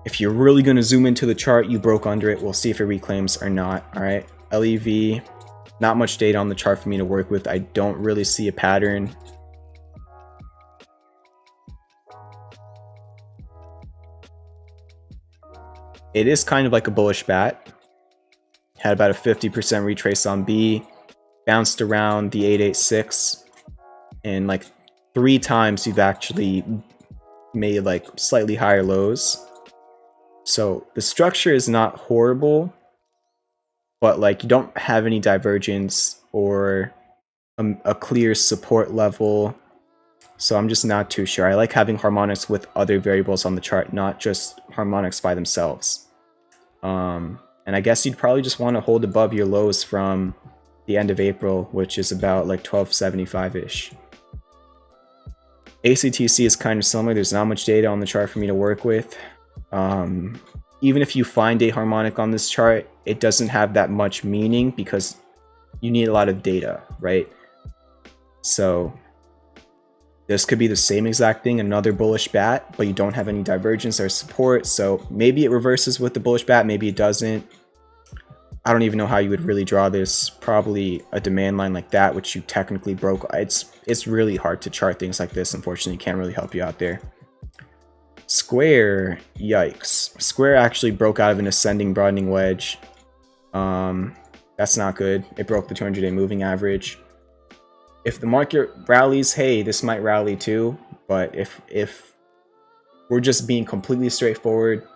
if you're really going to zoom into the chart, you broke under it. We'll see if it reclaims or not. All right, LEV, not much data on the chart for me to work with. I don't really see a pattern. It is kind of like a bullish bat. Had about a 50% retrace on B, bounced around the 886, and like 3 times you've actually made like slightly higher lows. So the structure is not horrible, but like you don't have any divergence or a clear support level. So I'm just not too sure. I like having harmonics with other variables on the chart, not just harmonics by themselves. And I guess you'd probably just want to hold above your lows from the end of April, which is about like 1275-ish. ACTC is kind of similar. There's not much data on the chart for me to work with. Even if you find a harmonic on this chart, it doesn't have that much meaning because you need a lot of data, right? So this could be the same exact thing, another bullish bat, but you don't have any divergence or support. So maybe it reverses with the bullish bat, maybe it doesn't. I don't even know how you would really draw this. Probably a demand line like that, which you technically broke. It's really hard to chart things like this. Unfortunately, can't really help you out there. Square, yikes. Square actually broke out of an ascending broadening wedge. That's not good. It broke the 200-day moving average. If the market rallies, hey, this might rally too. But if we're just being completely straightforward,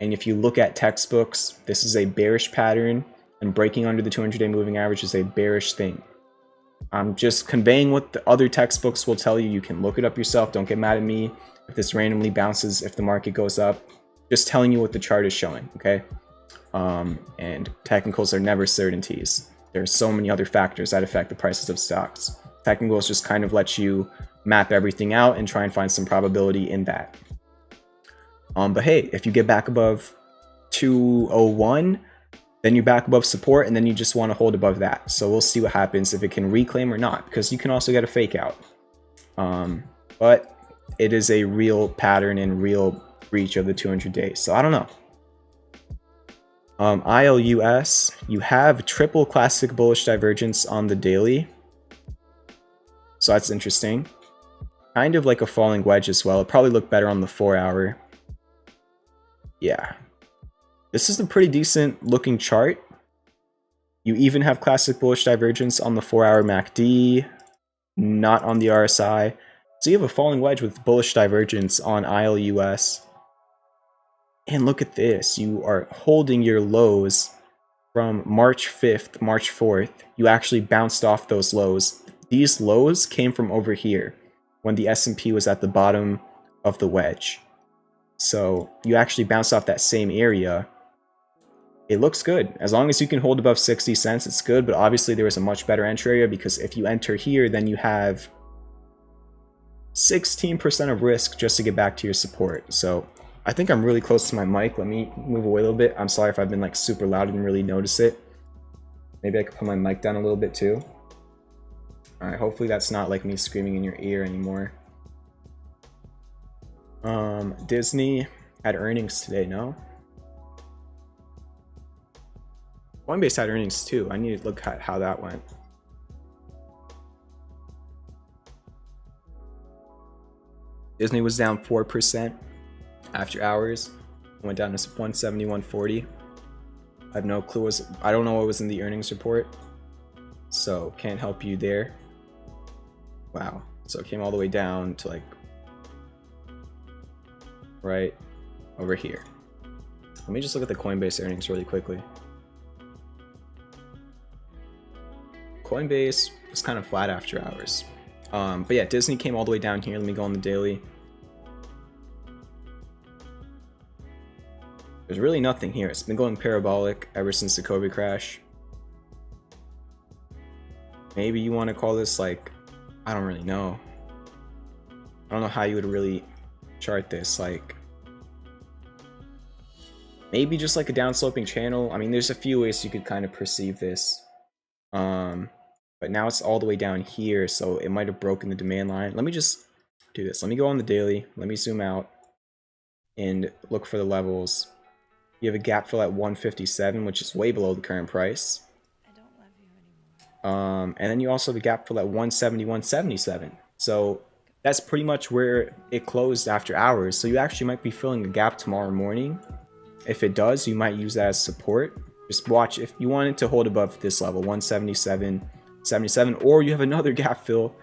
and if you look at textbooks, this is a bearish pattern, and breaking under the 200-day moving average is a bearish thing. I'm just conveying what the other textbooks will tell you. You can look it up yourself. Don't get mad at me if this randomly bounces, if the market goes up. Just telling you what the chart is showing, okay? And technicals are never certainties. There are so many other factors that affect the prices of stocks. Technicals just kind of let you map everything out and try and find some probability in that. But hey, if you get back above 201, then you're back above support, and then you just want to hold above that. So we'll see what happens if it can reclaim or not, because you can also get a fake out. But it is a real pattern and real breach of the 200 days. So I don't know. ILUS, you have triple classic bullish divergence on the daily. So that's interesting. Kind of like a falling wedge as well. It'll probably look better on the 4-hour. Yeah. This is a pretty decent looking chart. You even have classic bullish divergence on the 4-hour MACD, not on the RSI. So you have a falling wedge with bullish divergence on ILUS. And look at this. You are holding your lows from March 5th, March 4th. You actually bounced off those lows. These lows came from over here when the S&P was at the bottom of the wedge. So you actually bounced off that same area. It looks good. As long as you can hold above 60 cents, it's good. But obviously there was a much better entry area, because if you enter here, then you have 16% of risk just to get back to your support. So I think I'm really close to my mic. Let me move away a little bit. I'm sorry if I've been like super loud and really notice it. Maybe I could put my mic down a little bit too. All right, hopefully that's not like me screaming in your ear anymore. Disney had earnings today, no? Coinbase had earnings too. I need to look at how that went. Disney was down 4% after hours. Went down to 171.40. I have no clue. I don't know what was in the earnings report, so can't help you there. Wow. So it came all the way down to like right over here. Let me just look at the Coinbase earnings really quickly. Coinbase was kind of flat after hours. But yeah, Disney came all the way down here. Let me go on the daily. There's really nothing here. It's been going parabolic ever since the COVID crash. Maybe you want to call this like, I don't really know. I don't know how you would really chart this. Like, maybe just like a downsloping channel. I mean, there's a few ways you could kind of perceive this. But now it's all the way down here, so it might have broken the demand line. Let me just do this. Let me go on the daily. Let me zoom out. and look for the levels. You have a gap fill at 157, which is way below the current price. I don't love you anymore. And then you also have a gap fill at 170, 177. So that's pretty much where it closed after hours. So you actually might be filling a gap tomorrow morning. If it does, you might use that as support. Just watch if you want it to hold above this level, 177, 77, or you have another gap fill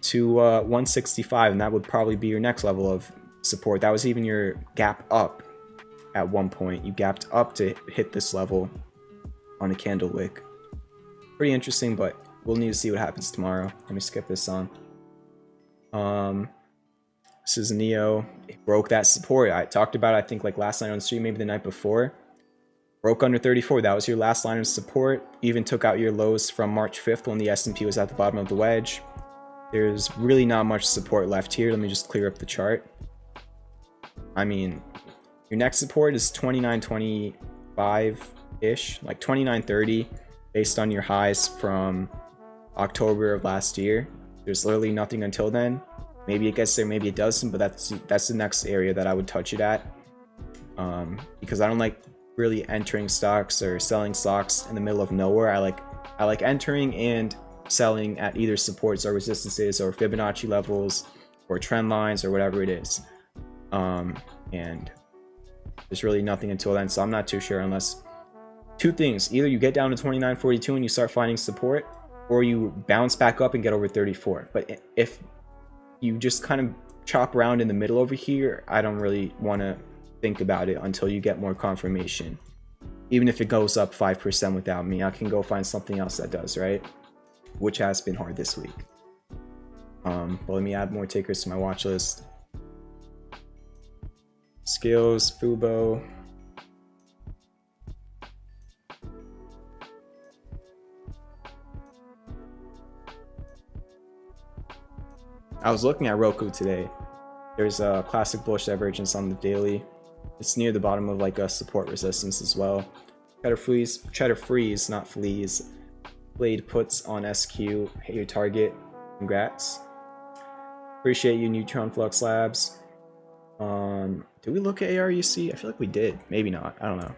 to 165, and that would probably be your next level of support. That was even your gap up at one point. You gapped up to hit this level on a candle wick. Pretty interesting, but we'll need to see what happens tomorrow. Let me skip this on. This is Neo. It broke that support. I talked about it, I think, like last night on stream, maybe the night before. Broke under 34. That was your last line of support. Even took out your lows from March 5th when the S&P was at the bottom of the wedge. There's really not much support left here. Let me just clear up the chart. I mean, your next support is 29.25-ish, like 29.30, based on your highs from October of last year. There's literally nothing until then. Maybe it gets there, maybe it doesn't, but that's the next area that I would touch it at. Because I don't like really entering stocks or selling stocks in the middle of nowhere. I like entering and selling at either supports or resistances or Fibonacci levels or trend lines or whatever it is. And there's really nothing until then, so I'm not too sure, unless two things: either you get down to 29.42 and you start finding support, or you bounce back up and get over 34. But if you just kind of chop around in the middle over here, I don't really want to think about it until you get more confirmation. Even if it goes up 5% without me, I can go find something else that does, right? Which has been hard this week. But let me add more takers to my watch list. Skills, Fubo. I was looking at Roku today. There's a classic bullish divergence on the daily. It's near the bottom of like a support resistance as well. Cheddar freeze, not fleas. Played puts on SQ. Hit your target. Congrats. Appreciate you, Neutron Flux Labs. Did we look at ARUC? I feel like we did. Maybe not. I don't know.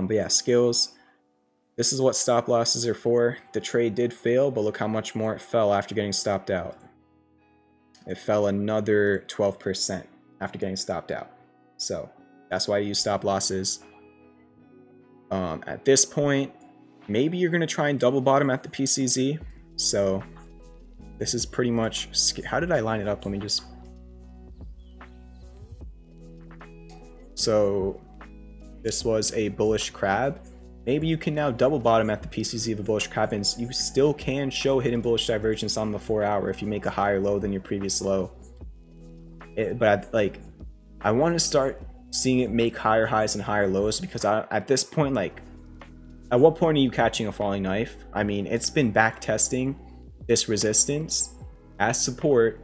But yeah, skills. This is what stop losses are for. The trade did fail, but look how much more it fell after getting stopped out. It fell another 12% after getting stopped out. So that's why you use stop losses. At this point, maybe you're going to try and double bottom at the PCZ. So this is pretty much... How did I line it up? Let me just... So this was a bullish crab. Maybe you can now double bottom at the PCZ of a bullish crab, and you still can show hidden bullish divergence on the 4 hour if you make a higher low than your previous low. I want to start seeing it make higher highs and higher lows, because at this point, like, at what point are you catching a falling knife? I mean, it's been back testing this resistance as support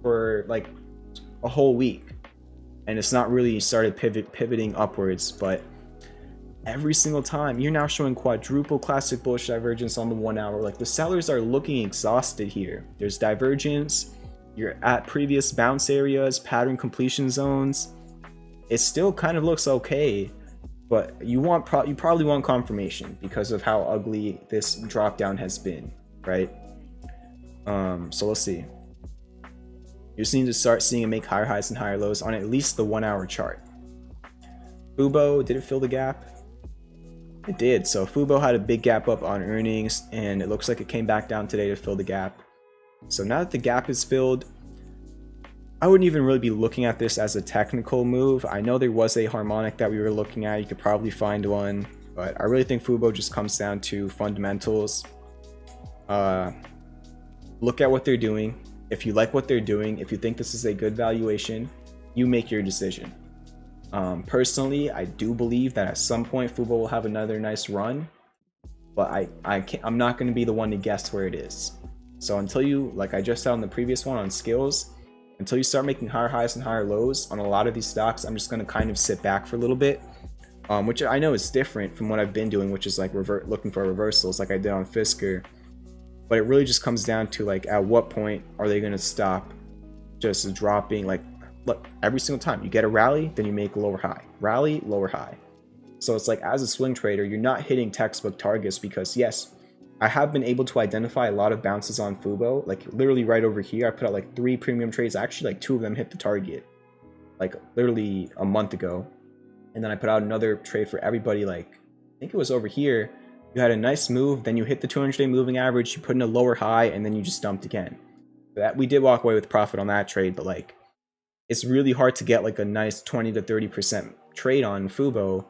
for like a whole week, and it's not really started pivoting upwards, but every single time you're now showing quadruple classic bullish divergence on the 1 hour. Like, the sellers are looking exhausted here. There's divergence, you're at previous bounce areas, pattern completion zones. It still kind of looks okay, but you probably want confirmation because of how ugly this drop down has been, right? So let's see. You just need to start seeing it make higher highs and higher lows on at least the 1 hour chart. Fubo, did it fill the gap? It did. So Fubo had a big gap up on earnings, and it looks like it came back down today to fill the gap. So now that the gap is filled, I wouldn't even really be looking at this as a technical move. I know there was a harmonic that we were looking at. You could probably find one, but I really think Fubo just comes down to fundamentals. Look at what they're doing. If you like what they're doing, if you think this is a good valuation, you make your decision. Personally, I do believe that at some point Fubo will have another nice run, but I'm not going to be the one to guess where it is. So until you, like I just said on the previous one on skills, until you start making higher highs and higher lows on a lot of these stocks, I'm just going to kind of sit back for a little bit, which I know is different from what I've been doing, which is like looking for reversals like I did on Fisker. But it really just comes down to, like, at what point are they going to stop just dropping, like, look, every single time you get a rally, then you make a lower high, rally, lower high. So it's like, as a swing trader, you're not hitting textbook targets, because yes, I have been able to identify a lot of bounces on Fubo. Like literally right over here, I put out like 3 premium trades. Actually, like 2 of them hit the target, like literally a month ago. And then I put out another trade for everybody, like I think it was over here. You had a nice move, then you hit the 200-day moving average, you put in a lower high, and then you just dumped again. That we did walk away with profit on that trade, but like it's really hard to get like a nice 20 to 30% trade on Fubo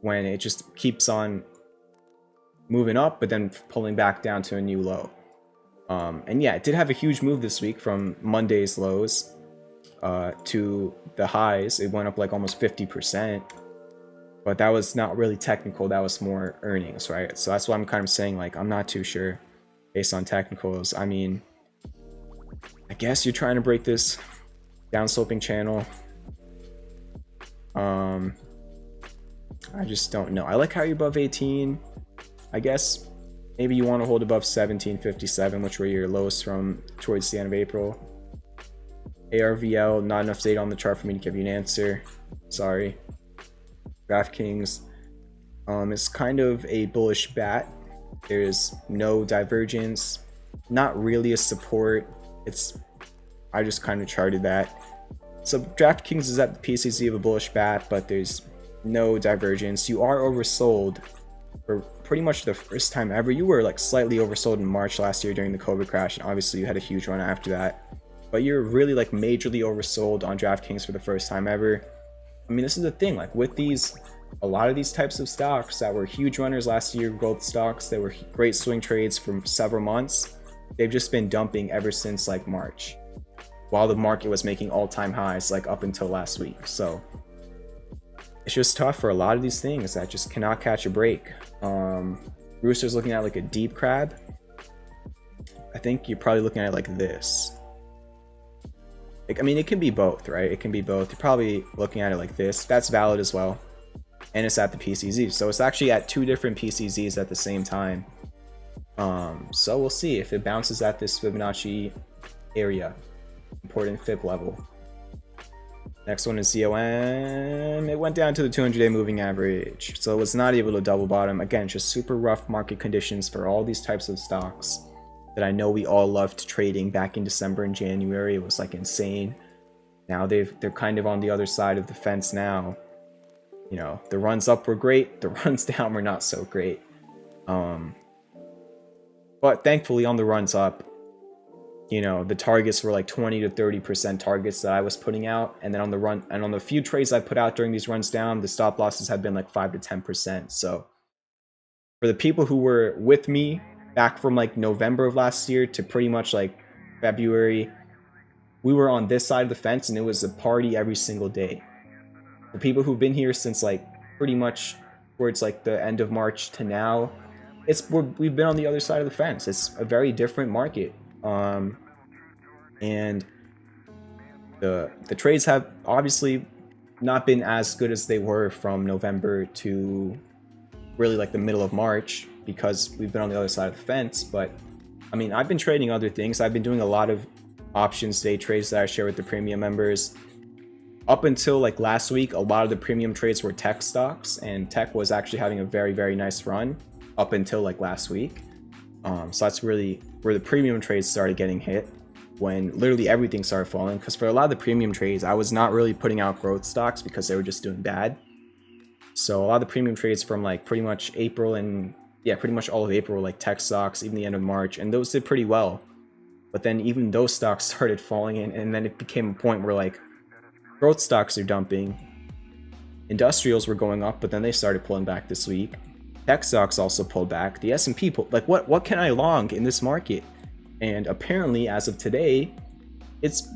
when it just keeps on moving up, but then pulling back down to a new low. And yeah, it did have a huge move this week from Monday's lows to the highs. It went up like almost 50. But that was not really technical, that was more earnings, right? So that's why I'm kind of saying, like, I'm not too sure based on technicals. I mean, I guess you're trying to break this downsloping channel. I just don't know. I like how you're above 18. I guess maybe you want to hold above 1757, which were your lows from towards the end of April. ARVL, not enough data on the chart for me to give you an answer. Sorry. DraftKings is kind of a bullish bat. There's no divergence, not really a support. I just kind of charted that. So DraftKings is at the PCZ of a bullish bat, but there's no divergence. You are oversold for pretty much the first time ever. You were like slightly oversold in March last year during the COVID crash, and obviously you had a huge run after that. But you're really like majorly oversold on DraftKings for the first time ever. I mean, this is the thing, like with a lot of these types of stocks that were huge runners last year, growth stocks that were great swing trades for several months, they've just been dumping ever since like March, while the market was making all-time highs like up until last week. So it's just tough for a lot of these things that just cannot catch a break. Rooster's looking at like a deep crab. I think you're probably looking at it like this. I mean, it can be both, right? It can be both. You're probably looking at it like this. That's valid as well. And it's at the PCZ. So it's actually at 2 different PCZs at the same time. So we'll see if it bounces at this Fibonacci area. Important Fib level. Next one is ZOM. It went down to the 200-day moving average. So it was not able to double bottom. Again, just super rough market conditions for all these types of stocks that I know we all loved trading back in December and January. It was like insane. Now they're kind of on the other side of the fence now. You know, the runs up were great, the runs down were not so great. But thankfully on the runs up, you know, the targets were like 20 to 30% targets that I was putting out, and then on the run and on the few trades I put out during these runs down, the stop losses had been like 5 to 10%. So for the people who were with me back from like November of last year to pretty much like February, we were on this side of the fence and it was a party every single day. For people who've been here since like pretty much towards like the end of March to now, we've been on the other side of the fence. It's a very different market. And the trades have obviously not been as good as they were from November to really like the middle of March, because we've been on the other side of the fence. But I mean, I've been trading other things. I've been doing a lot of options day trades that I share with the premium members. Up until like last week, a lot of the premium trades were tech stocks, and tech was actually having a very, very nice run up until like last week. So that's really where the premium trades started getting hit, when literally everything started falling. Because for a lot of the premium trades, I was not really putting out growth stocks because they were just doing bad. So a lot of the premium trades from like pretty much April and pretty much all of April, like tech stocks, even the end of March, and those did pretty well. But then even those stocks started falling in, and then it became a point where like growth stocks are dumping. Industrials were going up, but then they started pulling back this week. Tech stocks also pulled back. The S&P pulled. Like, what can I long in this market? And apparently, as of today, it's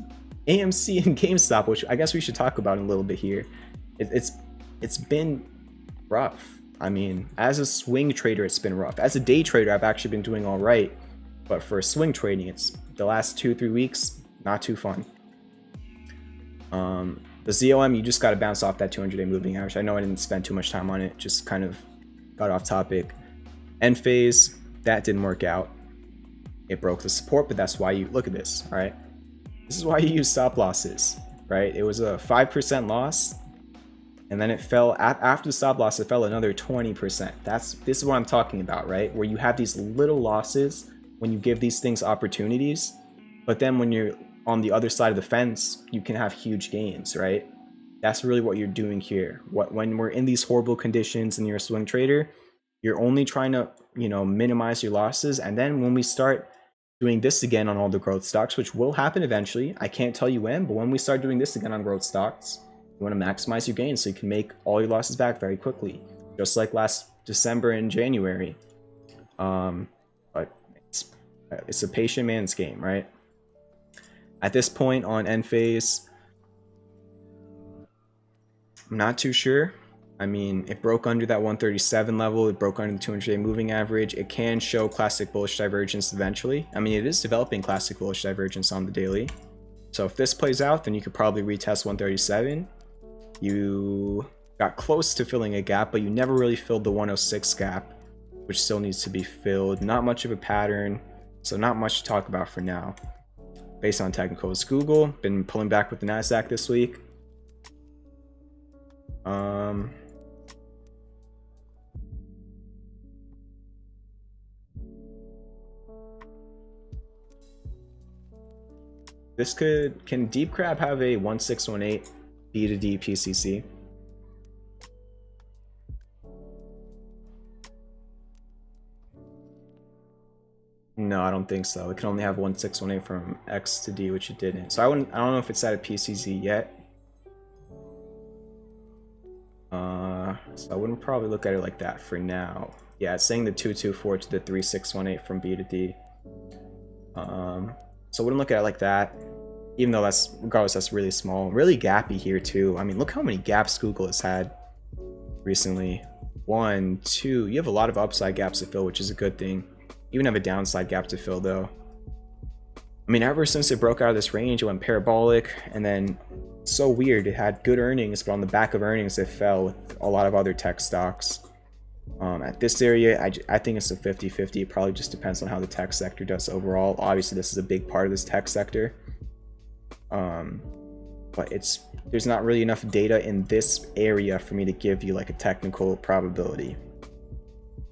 AMC and GameStop, which I guess we should talk about in a little bit here. It's been rough. I mean, as a swing trader, it's been rough. As a day trader, I've actually been doing all right. But for swing trading, it's the last 2-3 weeks, not too fun. The ZOM, you just got to bounce off that 200-day moving average. I know I didn't spend too much time on it, just kind of got off topic. End phase, that didn't work out. It broke the support, but that's why you look at this. All right, This is why you use stop losses, right? It was a 5% loss, and then it fell after the stop loss. It fell another 20%. This is what I'm talking about, right? Where you have these little losses when you give these things opportunities, but then when you're on the other side of the fence, you can have huge gains, right? That's really what you're doing here. When we're in these horrible conditions and you're a swing trader, you're only trying to, you know, minimize your losses. And then when we start doing this again on all the growth stocks, which will happen eventually, I can't tell you when, but when we start doing this again on growth stocks, you want to maximize your gains so you can make all your losses back very quickly, just like last December and January. But it's a patient man's game, right? At this point on end phase, I'm not too sure. I mean, it broke under that 137 level. It broke under the 200-day moving average. It can show classic bullish divergence eventually. I mean, it is developing classic bullish divergence on the daily. So if this plays out, then you could probably retest 137. You got close to filling a gap, but you never really filled the 106 gap, which still needs to be filled. Not much of a pattern, so not much to talk about for now. Based on technicals, Google been pulling back with the Nasdaq this week. This can Deep Crab have a 1618 B to D PCC? No, I don't think so. It can only have 1618 from X to D, which it didn't. So I don't know if it's at a PCC yet. So I wouldn't probably look at it like that for now. Yeah, it's saying the 224 to the 3618 from B to D. So I wouldn't look at it like that. Even though regardless, that's really small. Really gappy here too. I mean, look how many gaps Google has had recently. 1, 2. You have a lot of upside gaps to fill, which is a good thing. You even have a downside gap to fill though. I mean, ever since it broke out of this range, it went parabolic, and then so weird. It had good earnings, but on the back of earnings, it fell with a lot of other tech stocks. At this area, I think it's a 50-50. It probably just depends on how the tech sector does overall. Obviously, this is a big part of this tech sector. But there's not really enough data in this area for me to give you like a technical probability.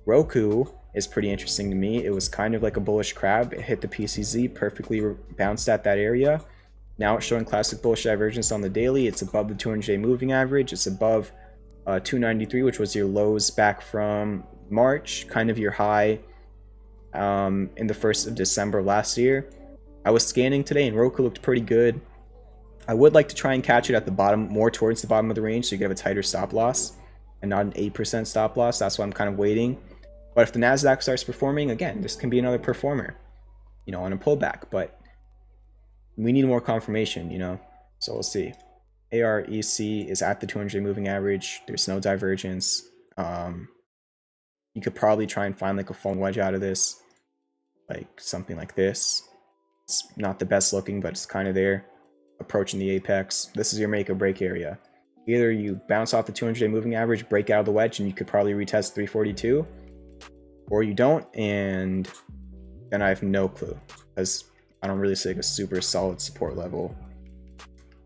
Roku is pretty interesting to me. It was kind of like a bullish crab. It hit the PCZ, perfectly bounced at that area. Now it's showing classic bullish divergence on the daily. It's above the 200-day moving average. It's above 293, which was your lows back from March, kind of your high in the 1st of December last year. I was scanning today and Roku looked pretty good. I would like to try and catch it at the bottom, more towards the bottom of the range, so you can have a tighter stop loss and not an 8% stop loss. That's why I'm kind of waiting. But if the Nasdaq starts performing, again, this can be another performer, you know, on a pullback. But we need more confirmation, you know, so we'll see. AREC is at the 200-day moving average. There's no divergence. You could probably try and find like a foam wedge out of this, like something like this. It's not the best looking, but it's kind of there, approaching the apex. This is your make or break area. Either you bounce off the 200-day moving average, break out of the wedge, and you could probably retest 342, or you don't, and then I have no clue, because I don't really see like a super solid support level.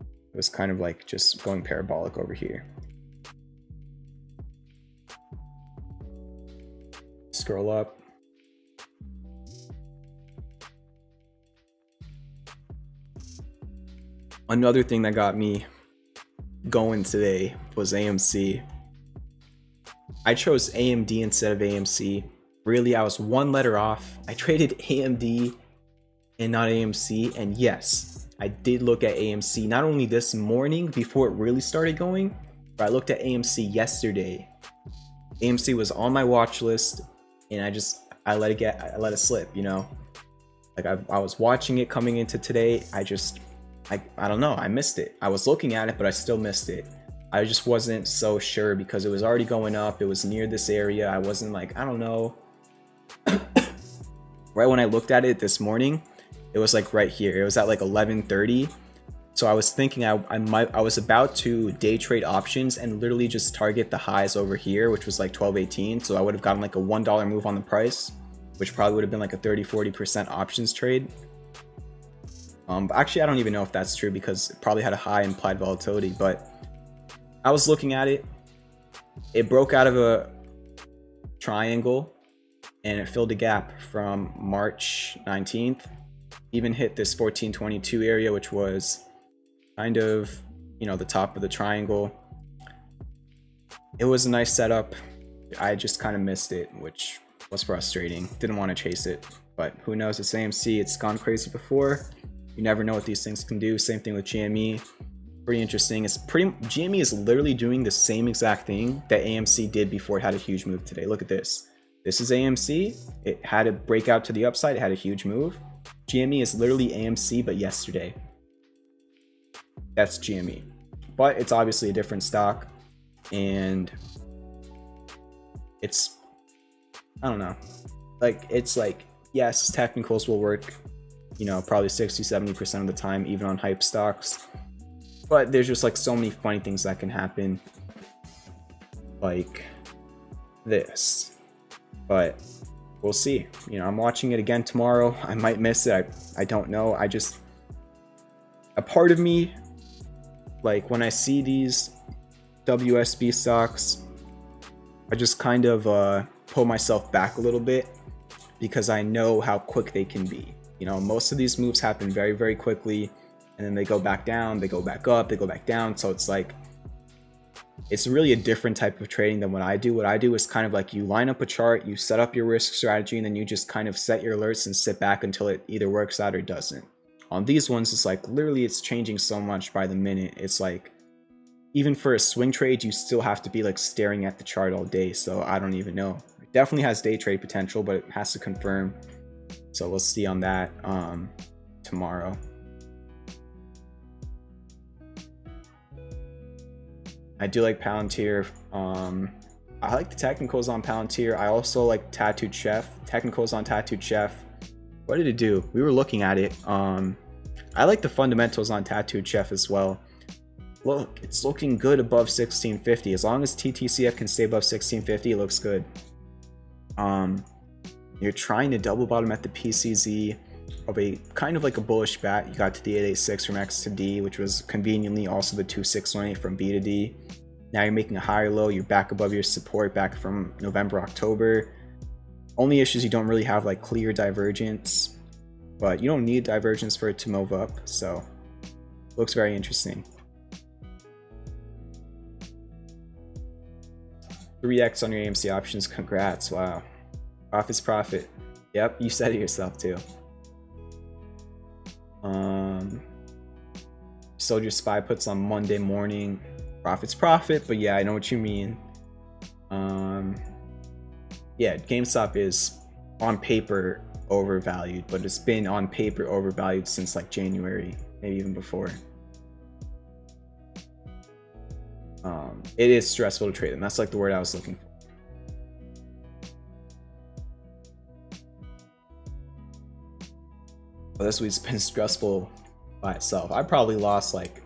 It was kind of like just going parabolic over here. Scroll up. Another thing that got me going today was AMC. I chose AMD instead of AMC. Really, I was one letter off. I traded AMD and not AMC, and yes, I did look at AMC not only this morning before it really started going, but I looked at AMC yesterday. AMC was on my watch list, and I let it slip, you know. Like I was watching it coming into today. I don't know, I missed it. I was looking at it, but I still missed it. I just wasn't so sure because it was already going up. It was near this area. I wasn't like, I don't know. Right when I looked at it this morning, it was like right here. It was at like 11:30. So I was thinking I was about to day trade options and literally just target the highs over here, which was like 12.18. So I would have gotten like a $1 move on the price, which probably would have been like a 30-40% options trade. But actually, I don't even know if that's true because it probably had a high implied volatility. But I was looking at it. It broke out of a triangle and it filled a gap from March 19th. Even hit this 1422 area, which was kind of, you know, the top of the triangle. It was a nice setup. I just kind of missed it, which was frustrating. Didn't want to chase it, but who knows? It's AMC. It's gone crazy before. You never know what these things can do. Same thing with GME. Pretty interesting. GME is literally doing the same exact thing that AMC did before it had a huge move today. Look at this. This is AMC. It had a breakout to the upside. It had a huge move. GME is literally AMC, but yesterday. That's GME. But it's obviously a different stock. And it's, I don't know. Like, it's like, yes, technicals will work, you know, probably 60-70% of the time, even on hype stocks. But there's just like so many funny things that can happen. Like this. But we'll see. You know, I'm watching it again tomorrow. I might miss it. I don't know. A part of me, like when I see these WSB stocks, I just kind of pull myself back a little bit because I know how quick they can be. You know, most of these moves happen very, very quickly, and then they go back down, they go back up, they go back down. So it's like, it's really a different type of trading than what I do. What I do is kind of like you line up a chart, you set up your risk strategy, and then you just kind of set your alerts and sit back until it either works out or doesn't. On these ones, it's like literally it's changing so much by the minute. It's like, even for a swing trade, you still have to be like staring at the chart all day. So I don't even know. It definitely has day trade potential, but it has to confirm. So we'll see on that tomorrow. I do like Palantir. I like the technicals on Palantir. I also like Tattooed Chef. Technicals on Tattooed Chef. What did it do? We were looking at it. I like the fundamentals on Tattooed Chef as well. Look, it's looking good above 1650. As long as TTCF can stay above 1650, it looks good. You're trying to double bottom at the PCZ of a kind of like a bullish bat. You got to the 886 from X to D, which was conveniently also the 2618 from B to D. Now you're making a higher low. You're back above your support back from November, October. Only issues, you don't really have like clear divergence, but you don't need divergence for it to move up. So looks very interesting. 3x on your AMC options. Congrats. Wow. Profit's profit. Yep, you said it yourself too. Sold your SPY puts on Monday morning. Profit's profit, but yeah, I know what you mean. Yeah, GameStop is on paper overvalued, but it's been on paper overvalued since like January, maybe even before. It is stressful to trade them. That's like the word I was looking for. But this week's been stressful by itself. I probably lost like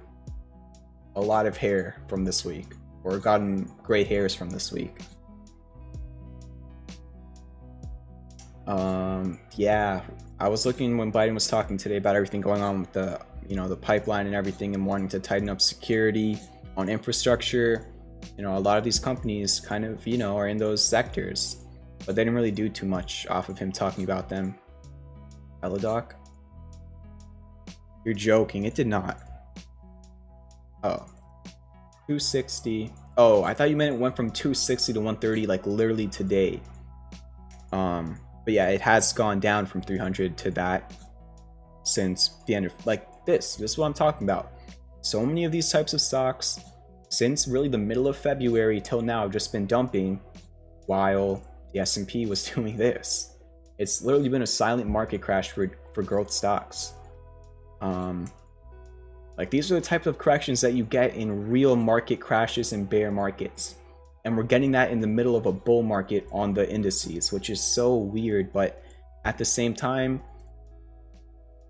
a lot of hair from this week, or gotten gray hairs from this week. Yeah, I was looking when Biden was talking today about everything going on with the, you know, the pipeline and everything, and wanting to tighten up security on infrastructure. You know, a lot of these companies kind of, you know, are in those sectors, but they didn't really do too much off of him talking about them. Elodoc? You're joking. It did not. Oh. 260. Oh, I thought you meant it went from 260 to 130 like literally today. But yeah, it has gone down from 300 to that since the end of, like, this is what I'm talking about. So many of these types of stocks since really the middle of February till now have just been dumping while the S&P was doing this. It's literally been a silent market crash for growth stocks. Like, these are the types of corrections that you get in real market crashes and bear markets, and we're getting that in the middle of a bull market on the indices, which is so weird. But at the same time,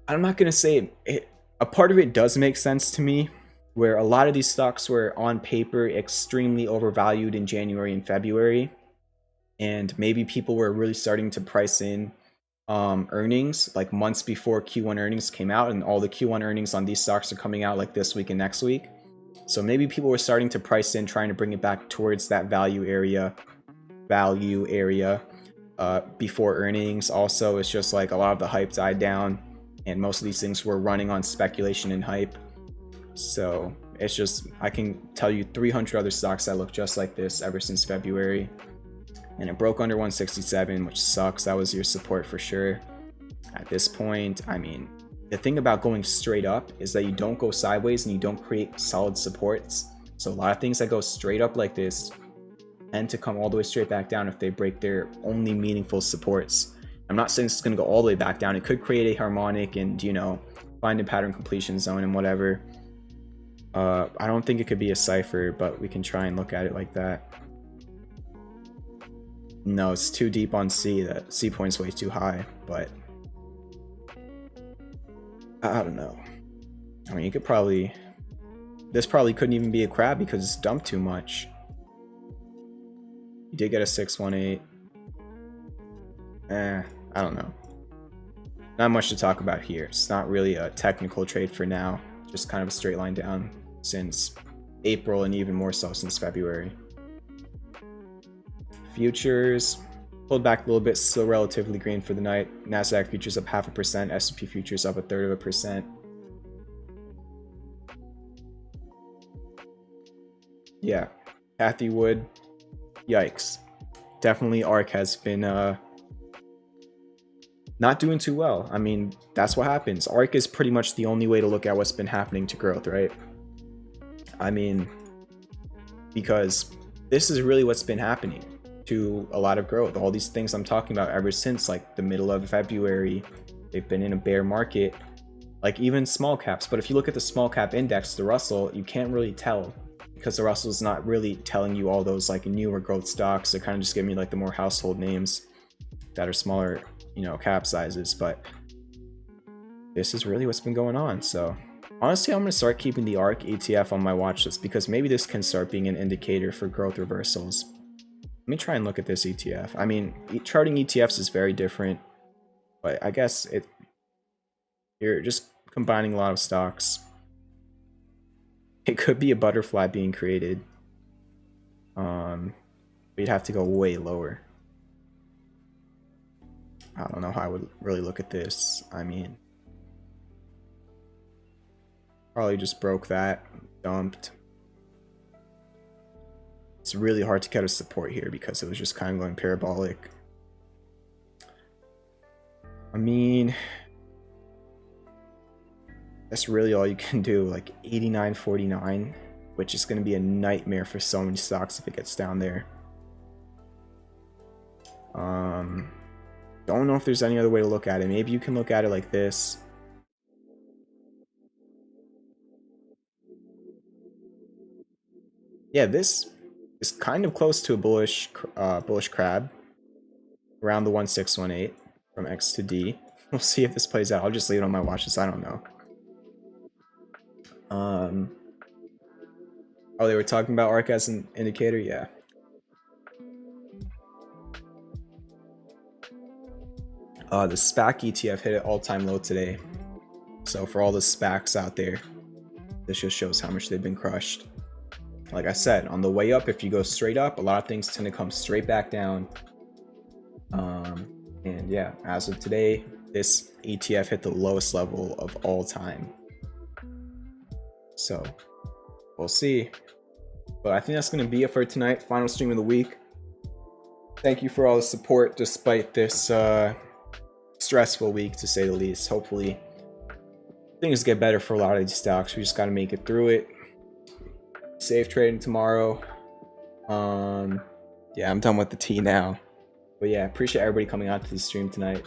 I'm not gonna say it, a part of it does make sense to me, where a lot of these stocks were on paper extremely overvalued in January and February, and maybe people were really starting to price in earnings, like months before Q1 earnings came out, and all the Q1 earnings on these stocks are coming out like this week and next week. So maybe people were starting to price in, trying to bring it back towards that value area before earnings. Also, it's just like a lot of the hype died down, and most of these things were running on speculation and hype. So it's just, I can tell you 300 other stocks that look just like this ever since February. And it broke under 167, which sucks. That was your support for sure. At this point, I mean, the thing about going straight up is that you don't go sideways and you don't create solid supports. So a lot of things that go straight up like this tend to come all the way straight back down if they break their only meaningful supports. I'm not saying it's going to go all the way back down. It could create a harmonic and, you know, find a pattern completion zone and whatever. I don't think it could be a cipher, but we can try and look at it like that. No, it's too deep on C. That C point's way too high, but I don't know. I mean, you could probably... This probably couldn't even be a crab because it's dumped too much. You did get a 618. I don't know. Not much to talk about here. It's not really a technical trade for now. Just kind of a straight line down since April and even more so since February. Futures pulled back a little bit, still relatively green for the night. Nasdaq futures up 0.5%, S&P futures up 1/3%. Yeah, Kathy Wood, yikes. Definitely ARK has been not doing too well. I mean, that's what happens. ARK is pretty much the only way to look at what's been happening to growth, right? I mean, because this is really what's been happening to a lot of growth. All these things I'm talking about ever since like the middle of February, they've been in a bear market, like even small caps. But if you look at the small cap index, the Russell, you can't really tell because the Russell is not really telling you all those like newer growth stocks. They're kind of just giving you like the more household names that are smaller, you know, cap sizes. But this is really what's been going on. So honestly, I'm going to start keeping the ARK ETF on my watch list because maybe this can start being an indicator for growth reversals. Let me try and look at this ETF. I mean, charting ETFs is very different, but I guess you're just combining a lot of stocks. It could be a butterfly being created. But you'd have to go way lower. I don't know how I would really look at this. I mean, probably just broke that, dumped. It's really hard to get a support here because it was just kind of going parabolic. I mean, that's really all you can do. Like 89.49, which is going to be a nightmare for so many stocks if it gets down there. Don't know if there's any other way to look at it. Maybe you can look at it like this. Yeah, this is kind of close to a bullish crab around the 1618 from X to D. We'll see if this plays out. I'll just leave it on my watch list. I don't know. Oh, they were talking about ARK as an indicator? Yeah. The SPAC ETF hit an all-time low today. So for all the SPACs out there, this just shows how much they've been crushed. Like I said, on the way up, if you go straight up, a lot of things tend to come straight back down. And yeah, as of today, this ETF hit the lowest level of all time. So we'll see. But I think that's going to be it for tonight. Final stream of the week. Thank you for all the support despite this stressful week, to say the least. Hopefully things get better for a lot of these stocks. We just got to make it through it. Safe trading tomorrow. Yeah, I'm done with the tea now. But yeah, appreciate everybody coming out to the stream tonight.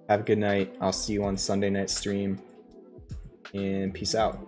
Have a good night. I'll see you on Sunday night stream. And peace out.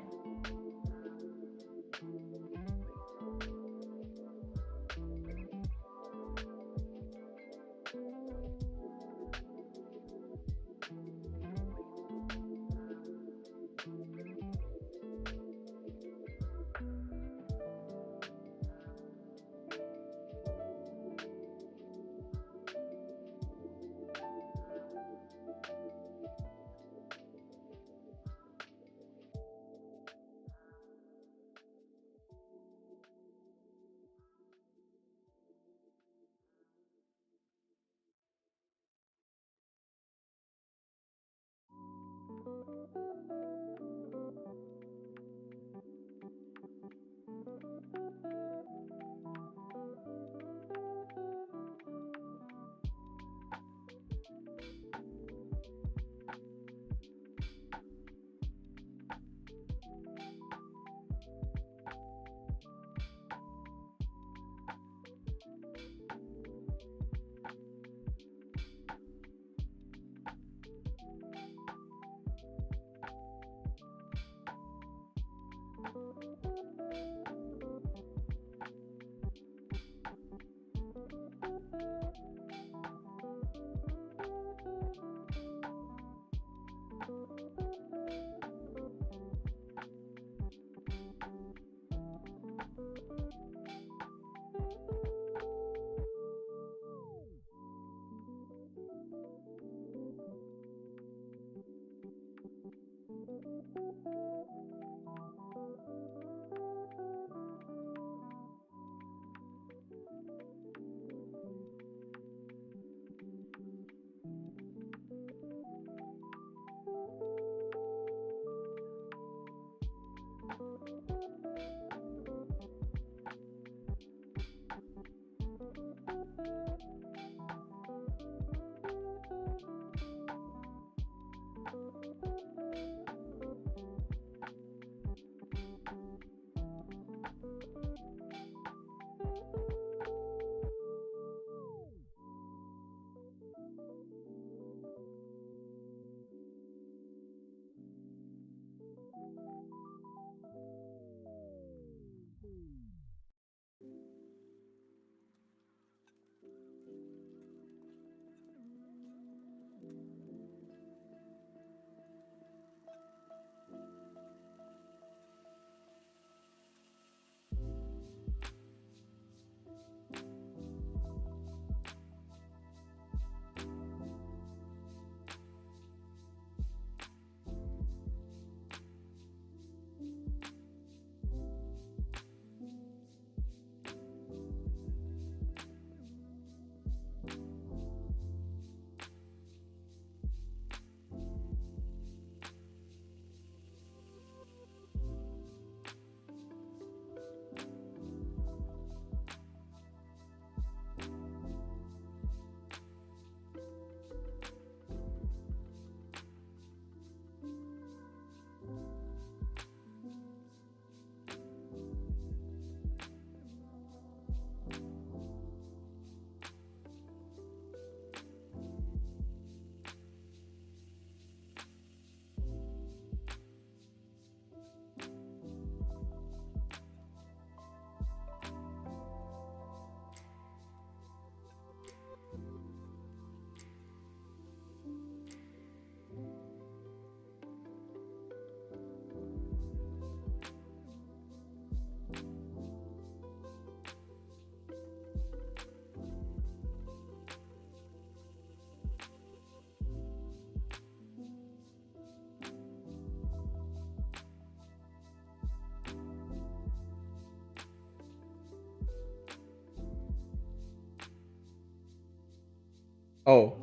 Oh,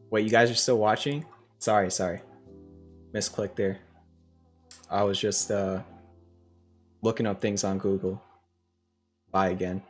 wait, you guys are still watching? Sorry, misclicked there. I was just looking up things on Google. Bye again.